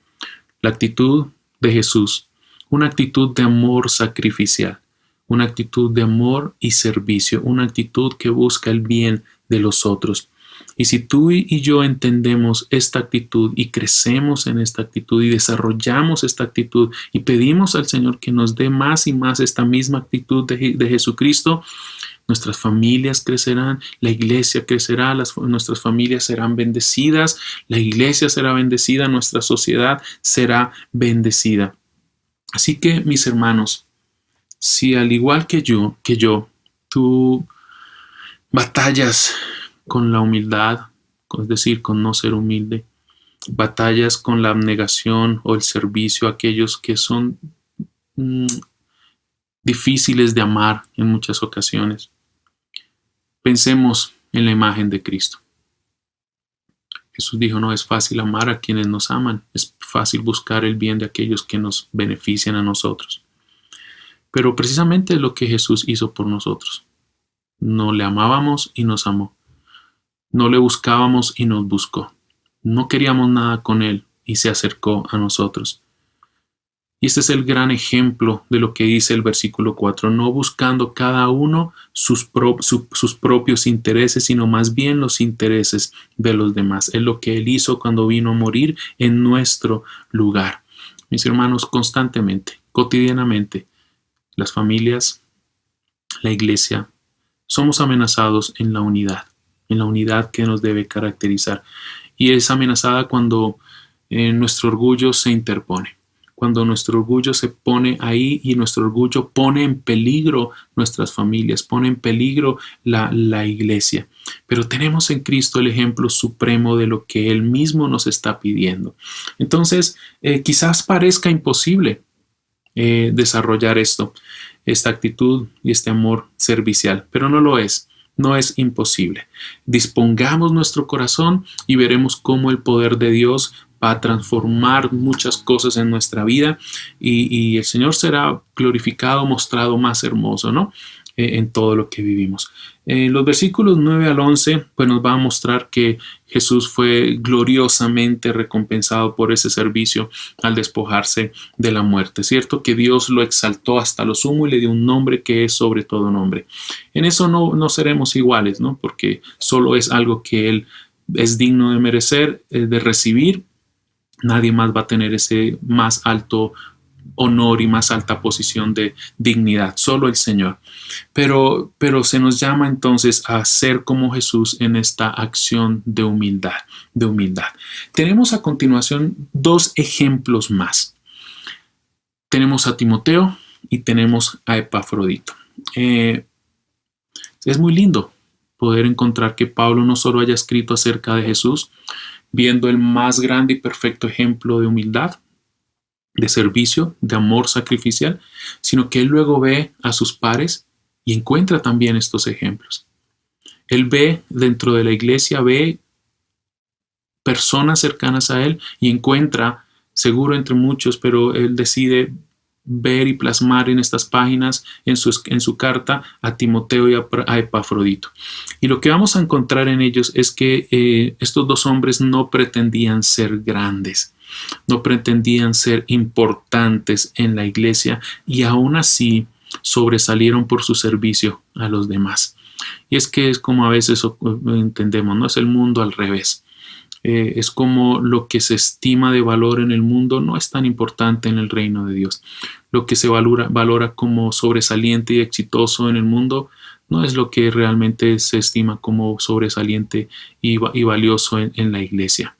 A: La actitud de Jesús, una actitud de amor sacrificial, una actitud de amor y servicio, una actitud que busca el bien de los otros. Y si tú y yo entendemos esta actitud y crecemos en esta actitud y desarrollamos esta actitud y pedimos al Señor que nos dé más y más esta misma actitud de Jesucristo, nuestras familias crecerán, la iglesia crecerá, nuestras familias serán bendecidas, la iglesia será bendecida, nuestra sociedad será bendecida. Así que, mis hermanos, si al igual que yo, tú batallas con la humildad, es decir, con no ser humilde, batallas con la abnegación o el servicio a aquellos que son difíciles de amar en muchas ocasiones. Pensemos en la imagen de Cristo. Jesús dijo, no es fácil amar a quienes nos aman, es fácil buscar el bien de aquellos que nos benefician a nosotros. Pero precisamente es lo que Jesús hizo por nosotros. No le amábamos y nos amó. No le buscábamos y nos buscó. No queríamos nada con Él y se acercó a nosotros. Y este es el gran ejemplo de lo que dice el versículo 4, no buscando cada uno sus propios intereses, sino más bien los intereses de los demás. Es lo que Él hizo cuando vino a morir en nuestro lugar. Mis hermanos, constantemente, cotidianamente, las familias, la iglesia, somos amenazados en la unidad que nos debe caracterizar. Y es amenazada cuando nuestro orgullo se interpone. Cuando nuestro orgullo se pone ahí y nuestro orgullo pone en peligro nuestras familias, pone en peligro la iglesia. Pero tenemos en Cristo el ejemplo supremo de lo que Él mismo nos está pidiendo. Entonces, quizás parezca imposible desarrollar esta actitud y este amor servicial, pero no lo es. No es imposible. Dispongamos nuestro corazón y veremos cómo el poder de Dios va a transformar muchas cosas en nuestra vida y el Señor será glorificado, mostrado más hermoso, ¿no? En todo lo que vivimos. Los versículos 9 al 11 pues nos va a mostrar que Jesús fue gloriosamente recompensado por ese servicio al despojarse de la muerte, ¿cierto? Que Dios lo exaltó hasta lo sumo y le dio un nombre que es sobre todo nombre. En eso no seremos iguales, ¿no? Porque solo es algo que Él es digno de merecer, de recibir. Nadie más va a tener ese más alto honor y más alta posición de dignidad, solo el Señor. Pero se nos llama entonces a ser como Jesús en esta acción de humildad. Tenemos a continuación dos ejemplos más. Tenemos a Timoteo y tenemos a Epafrodito. Es muy lindo poder encontrar que Pablo no solo haya escrito acerca de Jesús, viendo el más grande y perfecto ejemplo de humildad, de servicio, de amor sacrificial, sino que él luego ve a sus pares y encuentra también estos ejemplos. Él ve dentro de la iglesia, ve personas cercanas a él y encuentra, seguro entre muchos, pero él decide ver y plasmar en estas páginas, en su carta a Timoteo y a Epafrodito. Y lo que vamos a encontrar en ellos es que estos dos hombres no pretendían ser grandes, no pretendían ser importantes en la iglesia y aún así sobresalieron por su servicio a los demás. Y es que es como a veces entendemos, ¿no? Es el mundo al revés. Es como lo que se estima de valor en el mundo no es tan importante en el reino de Dios. Lo que se valora como sobresaliente y exitoso en el mundo no es lo que realmente se estima como sobresaliente y valioso en la iglesia.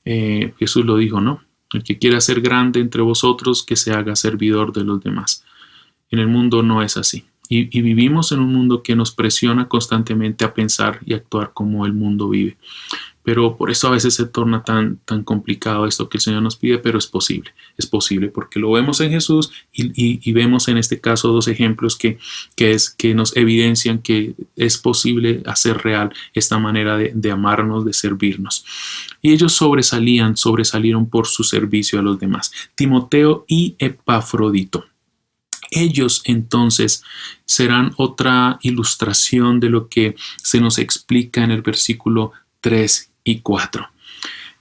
A: Jesús lo dijo, ¿no? El que quiera ser grande entre vosotros, que se haga servidor de los demás. En el mundo no es así. Y vivimos en un mundo que nos presiona constantemente a pensar y actuar como el mundo vive. Pero por eso a veces se torna tan complicado esto que el Señor nos pide, pero es posible porque lo vemos en Jesús y vemos en este caso dos ejemplos que nos evidencian que es posible hacer real esta manera de amarnos, de servirnos. Y ellos sobresalieron por su servicio a los demás, Timoteo y Epafrodito. Ellos entonces serán otra ilustración de lo que se nos explica en el versículo 3 y 4.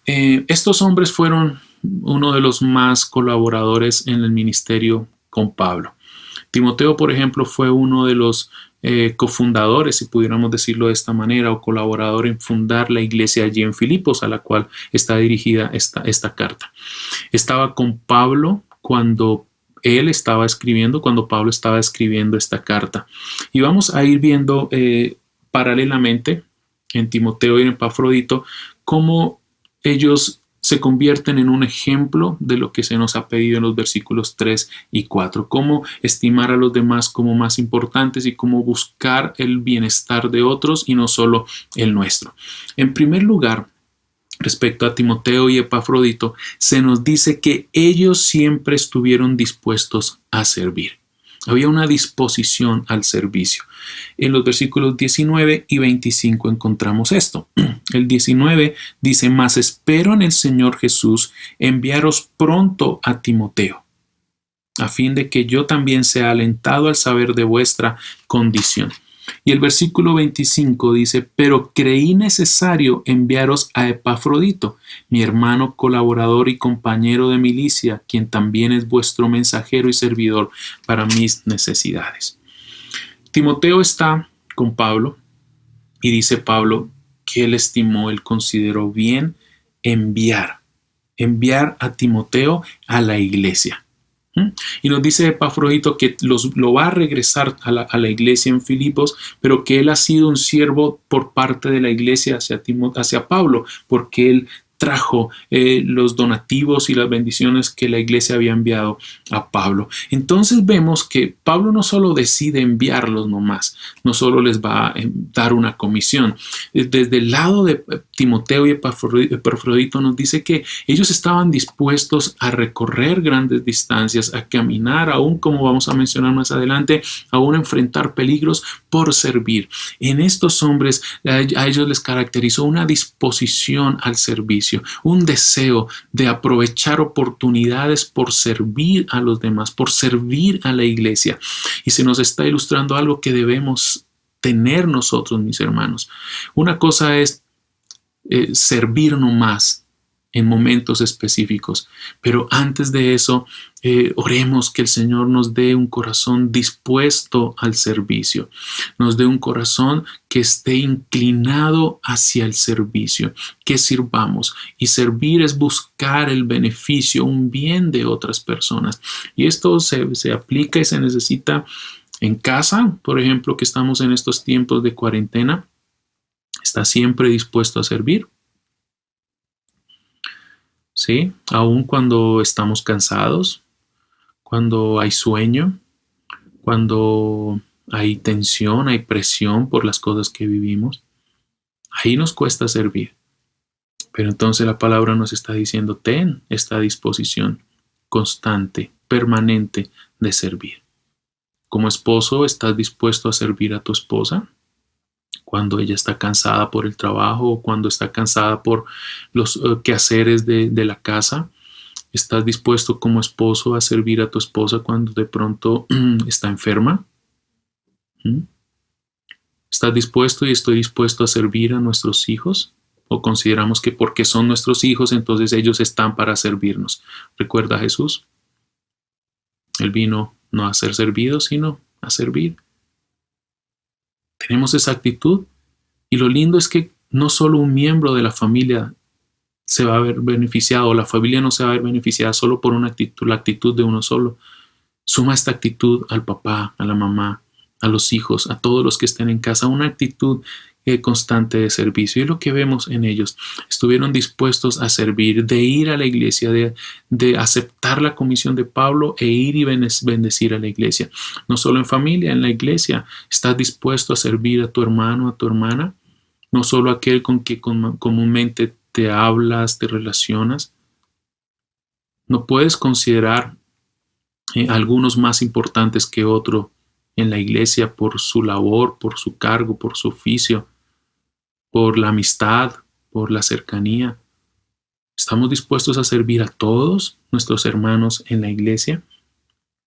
A: Estos hombres fueron uno de los más colaboradores en el ministerio con Pablo. Timoteo, por ejemplo, fue uno de los cofundadores, si pudiéramos decirlo de esta manera, o colaborador en fundar la iglesia allí en Filipos, a la cual está dirigida esta carta. Estaba con Pablo cuando Pablo estaba escribiendo esta carta. Y vamos a ir viendo paralelamente en Timoteo y en Epafrodito cómo ellos se convierten en un ejemplo de lo que se nos ha pedido en los versículos 3 y 4, cómo estimar a los demás como más importantes y cómo buscar el bienestar de otros y no solo el nuestro. En primer lugar, respecto a Timoteo y Epafrodito, se nos dice que ellos siempre estuvieron dispuestos a servir. Había una disposición al servicio. En los versículos 19 y 25 encontramos esto. El 19 dice: mas espero en el Señor Jesús enviaros pronto a Timoteo, a fin de que yo también sea alentado al saber de vuestra condición. Y el versículo 25 dice: pero creí necesario enviaros a Epafrodito, mi hermano colaborador y compañero de milicia, quien también es vuestro mensajero y servidor para mis necesidades. Timoteo está con Pablo y dice Pablo que él consideró bien enviar a Timoteo a la iglesia. Y nos dice Epafrodito que lo va a regresar a la iglesia en Filipos, pero que él ha sido un siervo por parte de la iglesia hacia Pablo, porque él trajo los donativos y las bendiciones que la iglesia había enviado a Pablo. Entonces vemos que Pablo no solo decide enviarlos nomás, no solo les va a dar una comisión. Desde el lado de Timoteo y Epafrodito nos dice que ellos estaban dispuestos a recorrer grandes distancias, a caminar, aún como vamos a mencionar más adelante, aún enfrentar peligros por servir. En estos hombres, a ellos les caracterizó una disposición al servicio, un deseo de aprovechar oportunidades por servir a los demás, por servir a la iglesia. Y se nos está ilustrando algo que debemos tener nosotros, mis hermanos. Una cosa es servir nomás en momentos específicos, pero antes de eso, oremos que el Señor nos dé un corazón dispuesto al servicio, nos dé un corazón que esté inclinado hacia el servicio, que sirvamos. Y servir es buscar el beneficio, un bien de otras personas. Y esto se aplica y se necesita en casa, por ejemplo, que estamos en estos tiempos de cuarentena. ¿Está siempre dispuesto a servir? Sí, aun cuando estamos cansados, cuando hay sueño, cuando hay tensión, hay presión por las cosas que vivimos, ahí nos cuesta servir. Pero entonces la palabra nos está diciendo: ten esta disposición constante, permanente de servir. Como esposo, ¿estás dispuesto a servir a tu esposa cuando ella está cansada por el trabajo o cuando está cansada por los quehaceres de la casa? ¿Estás dispuesto como esposo a servir a tu esposa cuando de pronto está enferma? ¿Estás dispuesto y estoy dispuesto a servir a nuestros hijos? ¿O consideramos que porque son nuestros hijos, entonces ellos están para servirnos? ¿Recuerda a Jesús? Él vino no a ser servido, sino a servir. Tenemos esa actitud, y lo lindo es que no solo un miembro de la familia se va a ver beneficiado, la familia no se va a ver beneficiada solo por una actitud, la actitud de uno solo. Suma esta actitud al papá, a la mamá, a los hijos, a todos los que estén en casa, una actitud constante de servicio. Y lo que vemos en ellos: estuvieron dispuestos a servir, de ir a la iglesia, de aceptar la comisión de Pablo e ir y bendecir a la iglesia. No solo en familia, en la iglesia. ¿Estás dispuesto a servir a tu hermano, a tu hermana? no solo aquel con que comúnmente te hablas, te relacionas. No puedes considerar algunos más importantes que otro en la iglesia por su labor, por su cargo, por su oficio, por la amistad, por la cercanía. ¿Estamos dispuestos a servir a todos nuestros hermanos en la iglesia?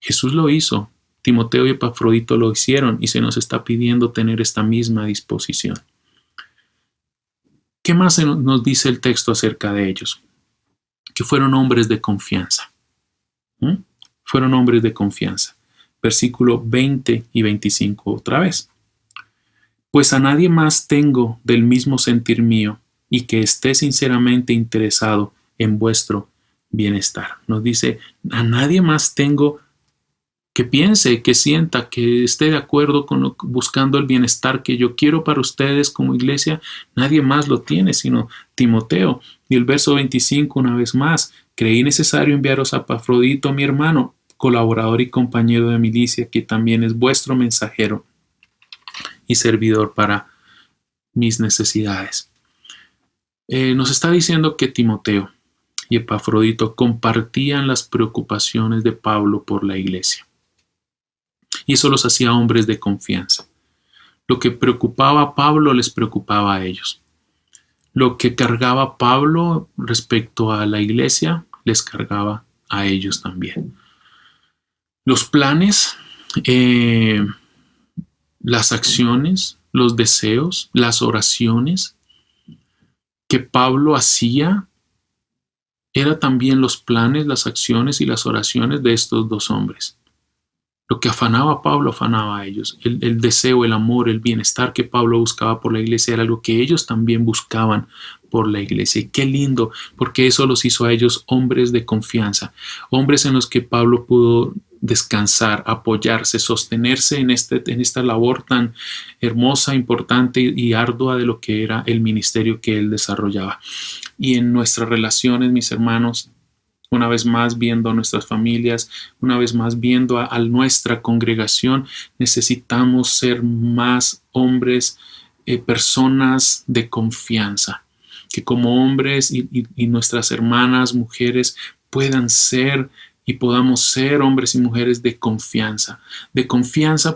A: Jesús lo hizo, Timoteo y Epafrodito lo hicieron y se nos está pidiendo tener esta misma disposición. ¿Qué más nos dice el texto acerca de ellos? Que fueron hombres de confianza. Fueron hombres de confianza. Versículo 20 y 25 otra vez. Pues a nadie más tengo del mismo sentir mío y que esté sinceramente interesado en vuestro bienestar. Nos dice, a nadie más tengo que piense, que sienta, que esté de acuerdo con buscando el bienestar que yo quiero para ustedes como iglesia. Nadie más lo tiene sino Timoteo. Y el verso 25 una vez más, creí necesario enviaros a Epafrodito, mi hermano, colaborador y compañero de milicia, que también es vuestro mensajero y servidor para mis necesidades. Nos está diciendo que Timoteo y Epafrodito compartían las preocupaciones de Pablo por la iglesia. Y eso los hacía hombres de confianza. Lo que preocupaba a Pablo les preocupaba a ellos. Lo que cargaba Pablo respecto a la iglesia les cargaba a ellos también. Los planes, las acciones, los deseos, las oraciones que Pablo hacía eran también los planes, las acciones y las oraciones de estos dos hombres. Lo que afanaba a Pablo afanaba a ellos. El deseo, el amor, el bienestar que Pablo buscaba por la iglesia era algo que ellos también buscaban por la iglesia. Y qué lindo, porque eso los hizo a ellos hombres de confianza, hombres en los que Pablo pudo descansar, apoyarse, sostenerse en esta labor tan hermosa, importante y ardua de lo que era el ministerio que él desarrollaba. Y en nuestras relaciones, mis hermanos, una vez más viendo a nuestras familias, una vez más viendo a nuestra congregación, necesitamos ser más hombres, personas de confianza, que como hombres y nuestras hermanas, mujeres, puedan ser y podamos ser hombres y mujeres de confianza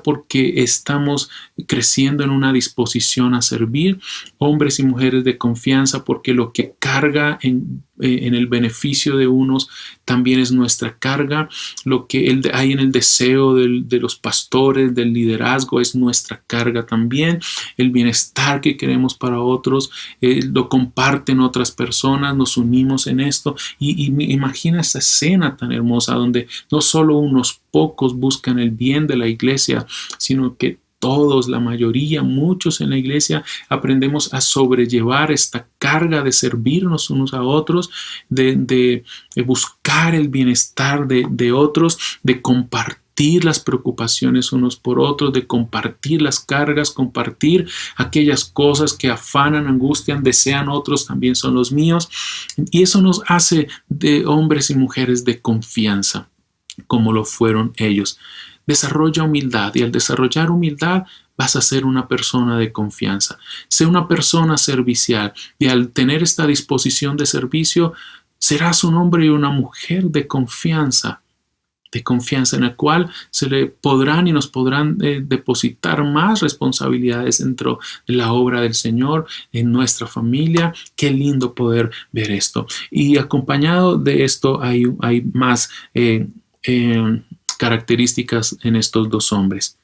A: porque estamos creciendo en una disposición a servir, hombres y mujeres de confianza porque lo que carga en el beneficio de unos también es nuestra carga, lo que hay en el deseo de los pastores, del liderazgo, es nuestra carga también, el bienestar que queremos para otros, lo comparten otras personas, nos unimos en esto y imagina esa escena tan hermosa donde no solo unos pocos buscan el bien de la iglesia, sino que todos, la mayoría, muchos en la iglesia, aprendemos a sobrellevar esta carga de servirnos unos a otros, de buscar el bienestar de otros, de compartir las preocupaciones unos por otros, de compartir las cargas, compartir aquellas cosas que afanan, angustian, desean otros, también son los míos. Y eso nos hace de hombres y mujeres de confianza, como lo fueron ellos. Desarrolla humildad y al desarrollar humildad vas a ser una persona de confianza. Sé una persona servicial y al tener esta disposición de servicio serás un hombre y una mujer de confianza en la cual se le podrán y nos podrán depositar más responsabilidades dentro de la obra del Señor, en nuestra familia. Qué lindo poder ver esto. Y acompañado de esto hay más características en estos dos hombres.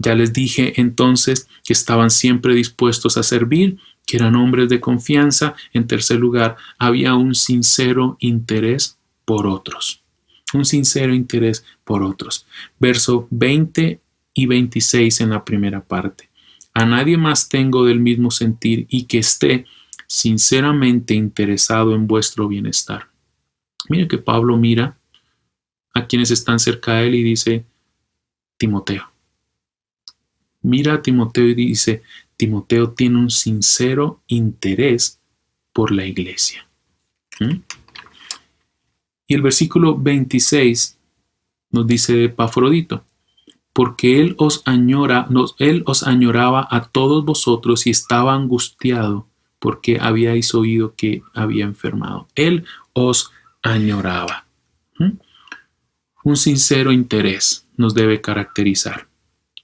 A: Ya les dije entonces que estaban siempre dispuestos a servir, que eran hombres de confianza. En tercer lugar, había un sincero interés por otros. Un sincero interés por otros. Verso 20 y 26 en la primera parte. A nadie más tengo del mismo sentir y que esté sinceramente interesado en vuestro bienestar. Mira que Pablo mira a quienes están cerca de él y dice, Timoteo. Mira a Timoteo y dice, Timoteo tiene un sincero interés por la iglesia. Y el versículo 26 nos dice de Epafrodito, porque él os añoraba a todos vosotros y estaba angustiado porque habíais oído que había enfermado. Él os añoraba. ¿Mm? Un sincero interés nos debe caracterizar.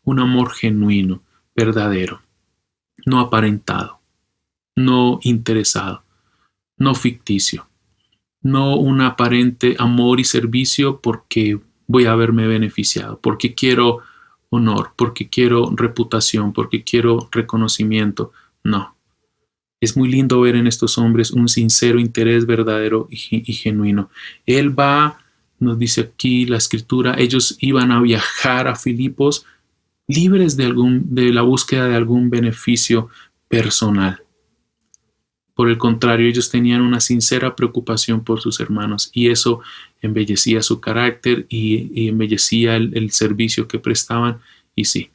A: Un amor genuino, verdadero, no aparentado, no interesado, no ficticio, no un aparente amor y servicio porque voy a verme beneficiado, porque quiero honor, porque quiero reputación, porque quiero reconocimiento. No. Es muy lindo ver en estos hombres un sincero interés verdadero y genuino. Él va, nos dice aquí la escritura, ellos iban a viajar a Filipos libres de la búsqueda de algún beneficio personal. Por el contrario, ellos tenían una sincera preocupación por sus hermanos y eso embellecía su carácter y embellecía el servicio que prestaban y sí,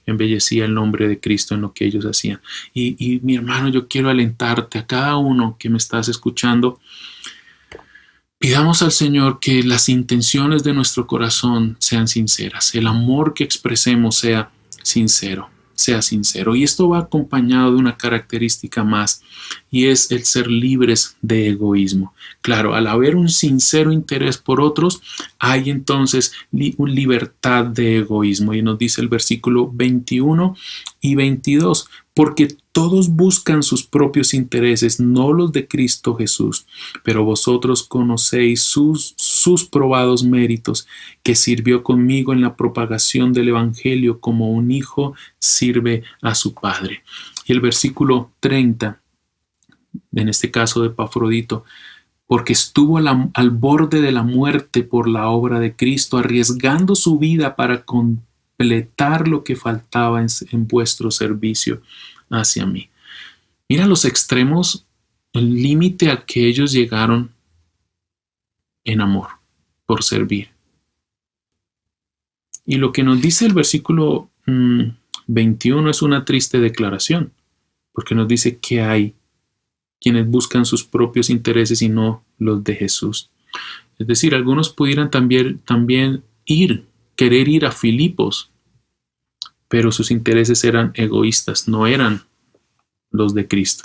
A: embellecía el nombre de Cristo en lo que ellos hacían. Y mi hermano, yo quiero alentarte a cada uno que me estás escuchando. Pidamos al Señor que las intenciones de nuestro corazón sean sinceras, el amor que expresemos sea sincero. Y esto va acompañado de una característica más y es el ser libres de egoísmo. Claro, al haber un sincero interés por otros, hay entonces libertad de egoísmo y nos dice el versículo 21 y 22, porque todos buscan sus propios intereses, no los de Cristo Jesús, pero vosotros conocéis sus probados méritos, que sirvió conmigo en la propagación del Evangelio como un hijo sirve a su padre. Y el versículo 30, en este caso de Epafrodito, porque estuvo al borde de la muerte por la obra de Cristo, arriesgando su vida para completar lo que faltaba en vuestro servicio hacia mí. Mira los extremos, el límite al que ellos llegaron en amor, por servir. Y lo que nos dice el versículo 21 es una triste declaración, porque nos dice que hay quienes buscan sus propios intereses y no los de Jesús. Es decir, algunos pudieran también querer ir a Filipos, pero sus intereses eran egoístas, no eran los de Cristo.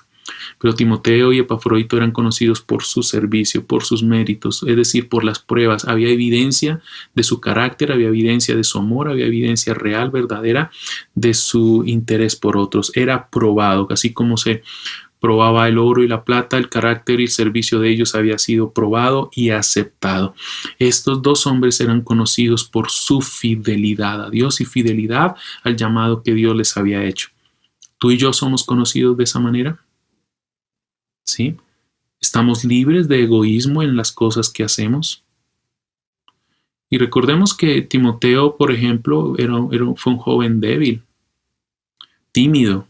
A: Pero Timoteo y Epafrodito eran conocidos por su servicio, por sus méritos, es decir, por las pruebas. Había evidencia de su carácter, había evidencia de su amor, había evidencia real, verdadera, de su interés por otros. Era probado, así como se probaba el oro y la plata, el carácter y el servicio de ellos había sido probado y aceptado. Estos dos hombres eran conocidos por su fidelidad a Dios y fidelidad al llamado que Dios les había hecho. ¿Tú y yo somos conocidos de esa manera? ¿Sí? ¿Estamos libres de egoísmo en las cosas que hacemos? Y recordemos que Timoteo, por ejemplo, fue un joven débil, tímido.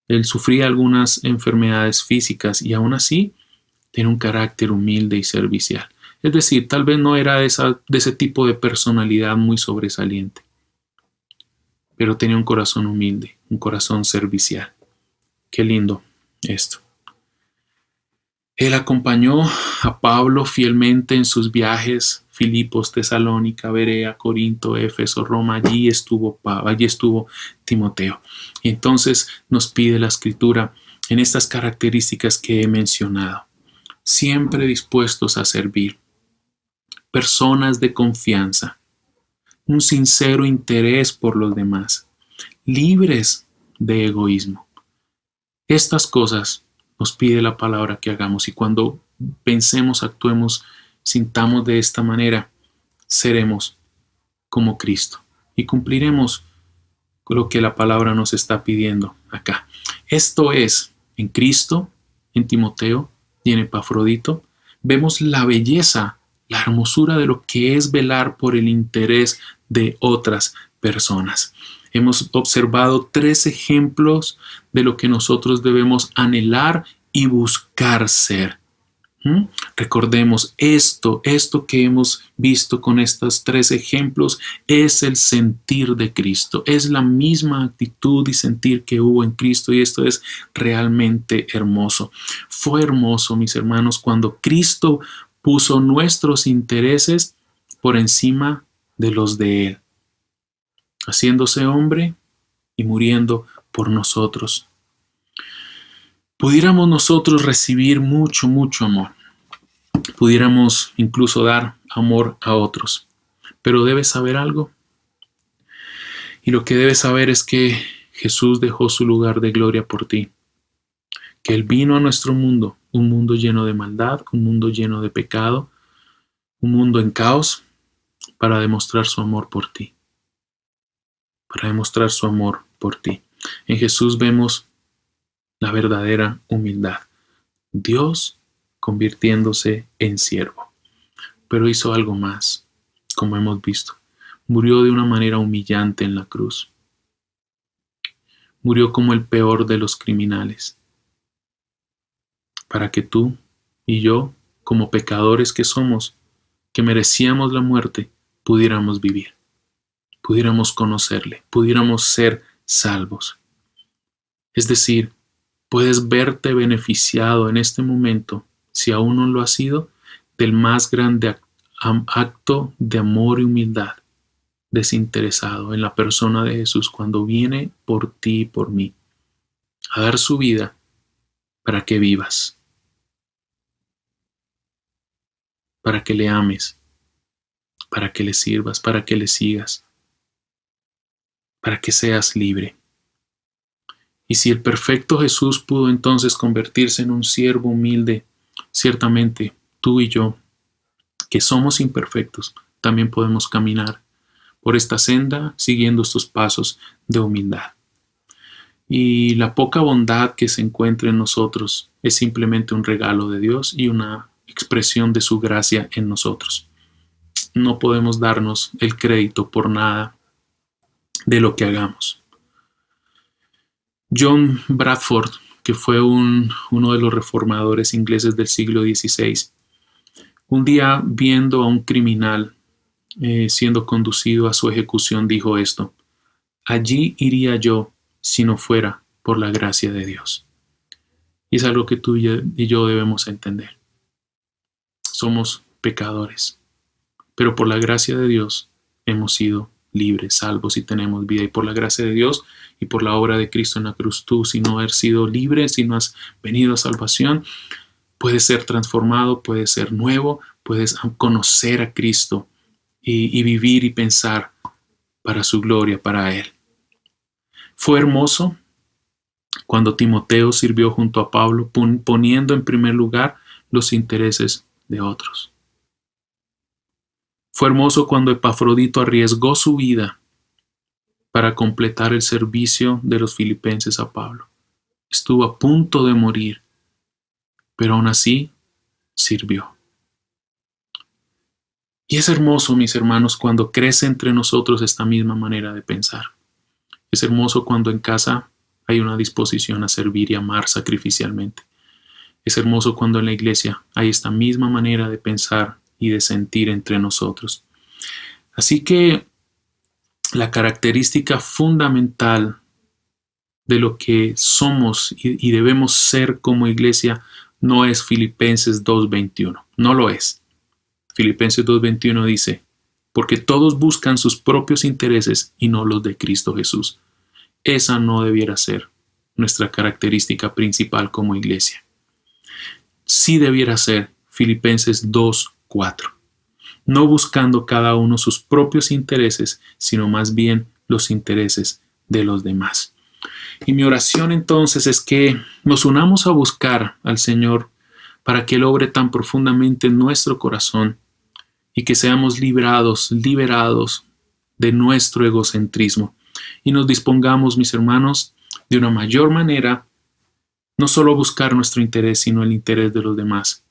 A: Él sufría algunas enfermedades físicas y aún así tenía un carácter humilde y servicial. Es decir, tal vez no era de ese tipo de personalidad muy sobresaliente, pero tenía un corazón humilde, un corazón servicial. Qué lindo esto. Él acompañó a Pablo fielmente en sus viajes, Filipos, Tesalónica, Berea, Corinto, Éfeso, Roma. Allí estuvo Timoteo. Y entonces nos pide la Escritura en estas características que he mencionado. Siempre dispuestos a servir, personas de confianza, un sincero interés por los demás, libres de egoísmo. Estas cosas nos pide la palabra que hagamos y cuando pensemos, actuemos, sintamos de esta manera, seremos como Cristo y cumpliremos lo que la palabra nos está pidiendo acá. Esto es, en Cristo, en Timoteo y en Epafrodito, vemos la belleza, la hermosura de lo que es velar por el interés de otras personas. Hemos observado 3 ejemplos de lo que nosotros debemos anhelar y buscar ser. Recordemos esto que hemos visto con estos 3 ejemplos es el sentir de Cristo, es la misma actitud y sentir que hubo en Cristo y esto es realmente hermoso. Fue hermoso, mis hermanos, cuando Cristo puso nuestros intereses por encima de los de Él. haciéndose hombre y muriendo por nosotros. Pudiéramos nosotros recibir mucho, mucho amor. Pudiéramos incluso dar amor a otros. Pero debes saber algo. Y lo que debes saber es que Jesús dejó su lugar de gloria por ti. Que Él vino a nuestro mundo, un mundo lleno de maldad, un mundo lleno de pecado, un mundo en caos, para demostrar su amor por ti. Para demostrar su amor por ti. En Jesús vemos la verdadera humildad. Dios convirtiéndose en siervo. Pero hizo algo más, como hemos visto. Murió de una manera humillante en la cruz. Murió como el peor de los criminales. Para que tú y yo, como pecadores que somos, que merecíamos la muerte, pudiéramos vivir. Pudiéramos conocerle, pudiéramos ser salvos. Es decir, puedes verte beneficiado en este momento, si aún no lo has sido, del más grande acto de amor y humildad desinteresado en la persona de Jesús cuando viene por ti y por mí a dar su vida para que vivas, para que le ames, para que le sirvas, para que le sigas, para que seas libre. Y si el perfecto Jesús pudo entonces convertirse en un siervo humilde, ciertamente tú y yo, que somos imperfectos, también podemos caminar por esta senda siguiendo estos pasos de humildad. Y la poca bondad que se encuentra en nosotros es simplemente un regalo de Dios y una expresión de su gracia en nosotros. No podemos darnos el crédito por nada de lo que hagamos. John Bradford, que fue uno de los reformadores ingleses del siglo XVI, un día viendo a un criminal siendo conducido a su ejecución, dijo esto: allí iría yo si no fuera por la gracia de Dios. Y es algo que tú y yo debemos entender. Somos pecadores, pero por la gracia de Dios hemos sido libres, salvos y tenemos vida. Y por la gracia de Dios y por la obra de Cristo en la cruz, tú, si no has sido libre, si no has venido a salvación, puedes ser transformado, puedes ser nuevo, puedes conocer a Cristo y vivir y pensar para su gloria, para Él. Fue hermoso cuando Timoteo sirvió junto a Pablo, poniendo en primer lugar los intereses de otros. Fue hermoso cuando Epafrodito arriesgó su vida para completar el servicio de los filipenses a Pablo. Estuvo a punto de morir, pero aún así sirvió. Y es hermoso, mis hermanos, cuando crece entre nosotros esta misma manera de pensar. Es hermoso cuando en casa hay una disposición a servir y amar sacrificialmente. Es hermoso cuando en la iglesia hay esta misma manera de pensar y de sentir entre nosotros. Así que la característica fundamental de lo que somos y debemos ser como iglesia no es Filipenses 2:21. No lo es. Filipenses 2:21 dice: porque todos buscan sus propios intereses y no los de Cristo Jesús. Esa no debiera ser nuestra característica principal como iglesia. Sí debiera ser Filipenses 2:4. No buscando cada uno sus propios intereses, sino más bien los intereses de los demás. Y mi oración entonces es que nos unamos a buscar al Señor para que Él obre tan profundamente en nuestro corazón y que seamos liberados de nuestro egocentrismo y nos dispongamos, mis hermanos, de una mayor manera, no solo a buscar nuestro interés, sino el interés de los demás,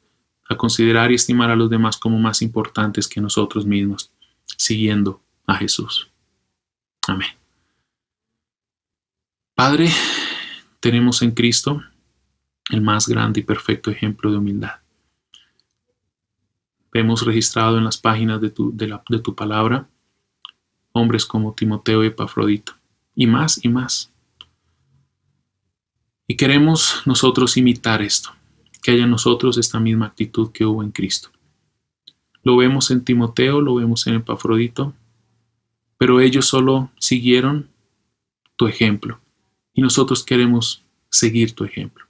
A: a considerar y estimar a los demás como más importantes que nosotros mismos, siguiendo a Jesús. Amén. Padre, tenemos en Cristo el más grande y perfecto ejemplo de humildad. Vemos registrado en las páginas de tu palabra hombres como Timoteo y Epafrodito, y más y más. Y queremos nosotros imitar esto, que haya en nosotros esta misma actitud que hubo en Cristo. Lo vemos en Timoteo, lo vemos en Epafrodito, pero ellos solo siguieron tu ejemplo y nosotros queremos seguir tu ejemplo.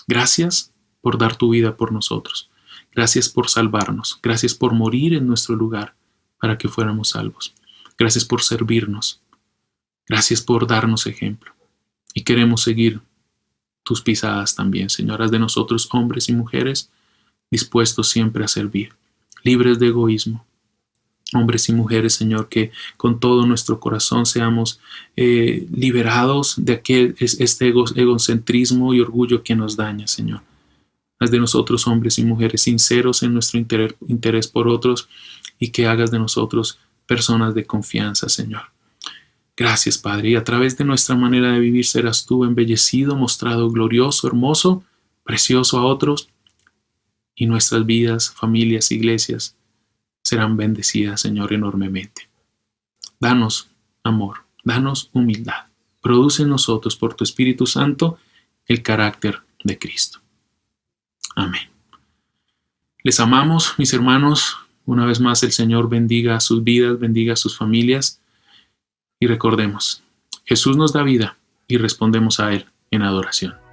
A: Gracias por dar tu vida por nosotros. Gracias por salvarnos. Gracias por morir en nuestro lugar para que fuéramos salvos. Gracias por servirnos. Gracias por darnos ejemplo. Y queremos seguir tus pisadas también, Señor. Haz de nosotros hombres y mujeres dispuestos siempre a servir, libres de egoísmo. Hombres y mujeres, Señor, que con todo nuestro corazón seamos liberados de este egocentrismo y orgullo que nos daña, Señor. Haz de nosotros hombres y mujeres sinceros en nuestro interés por otros y que hagas de nosotros personas de confianza, Señor. Gracias, Padre, y a través de nuestra manera de vivir serás tú embellecido, mostrado glorioso, hermoso, precioso a otros, y nuestras vidas, familias, iglesias serán bendecidas, Señor, enormemente. Danos amor, danos humildad. Produce en nosotros, por tu Espíritu Santo, el carácter de Cristo. Amén. Les amamos, mis hermanos. Una vez más, el Señor bendiga sus vidas, bendiga sus familias. Y recordemos, Jesús nos da vida y respondemos a Él en adoración.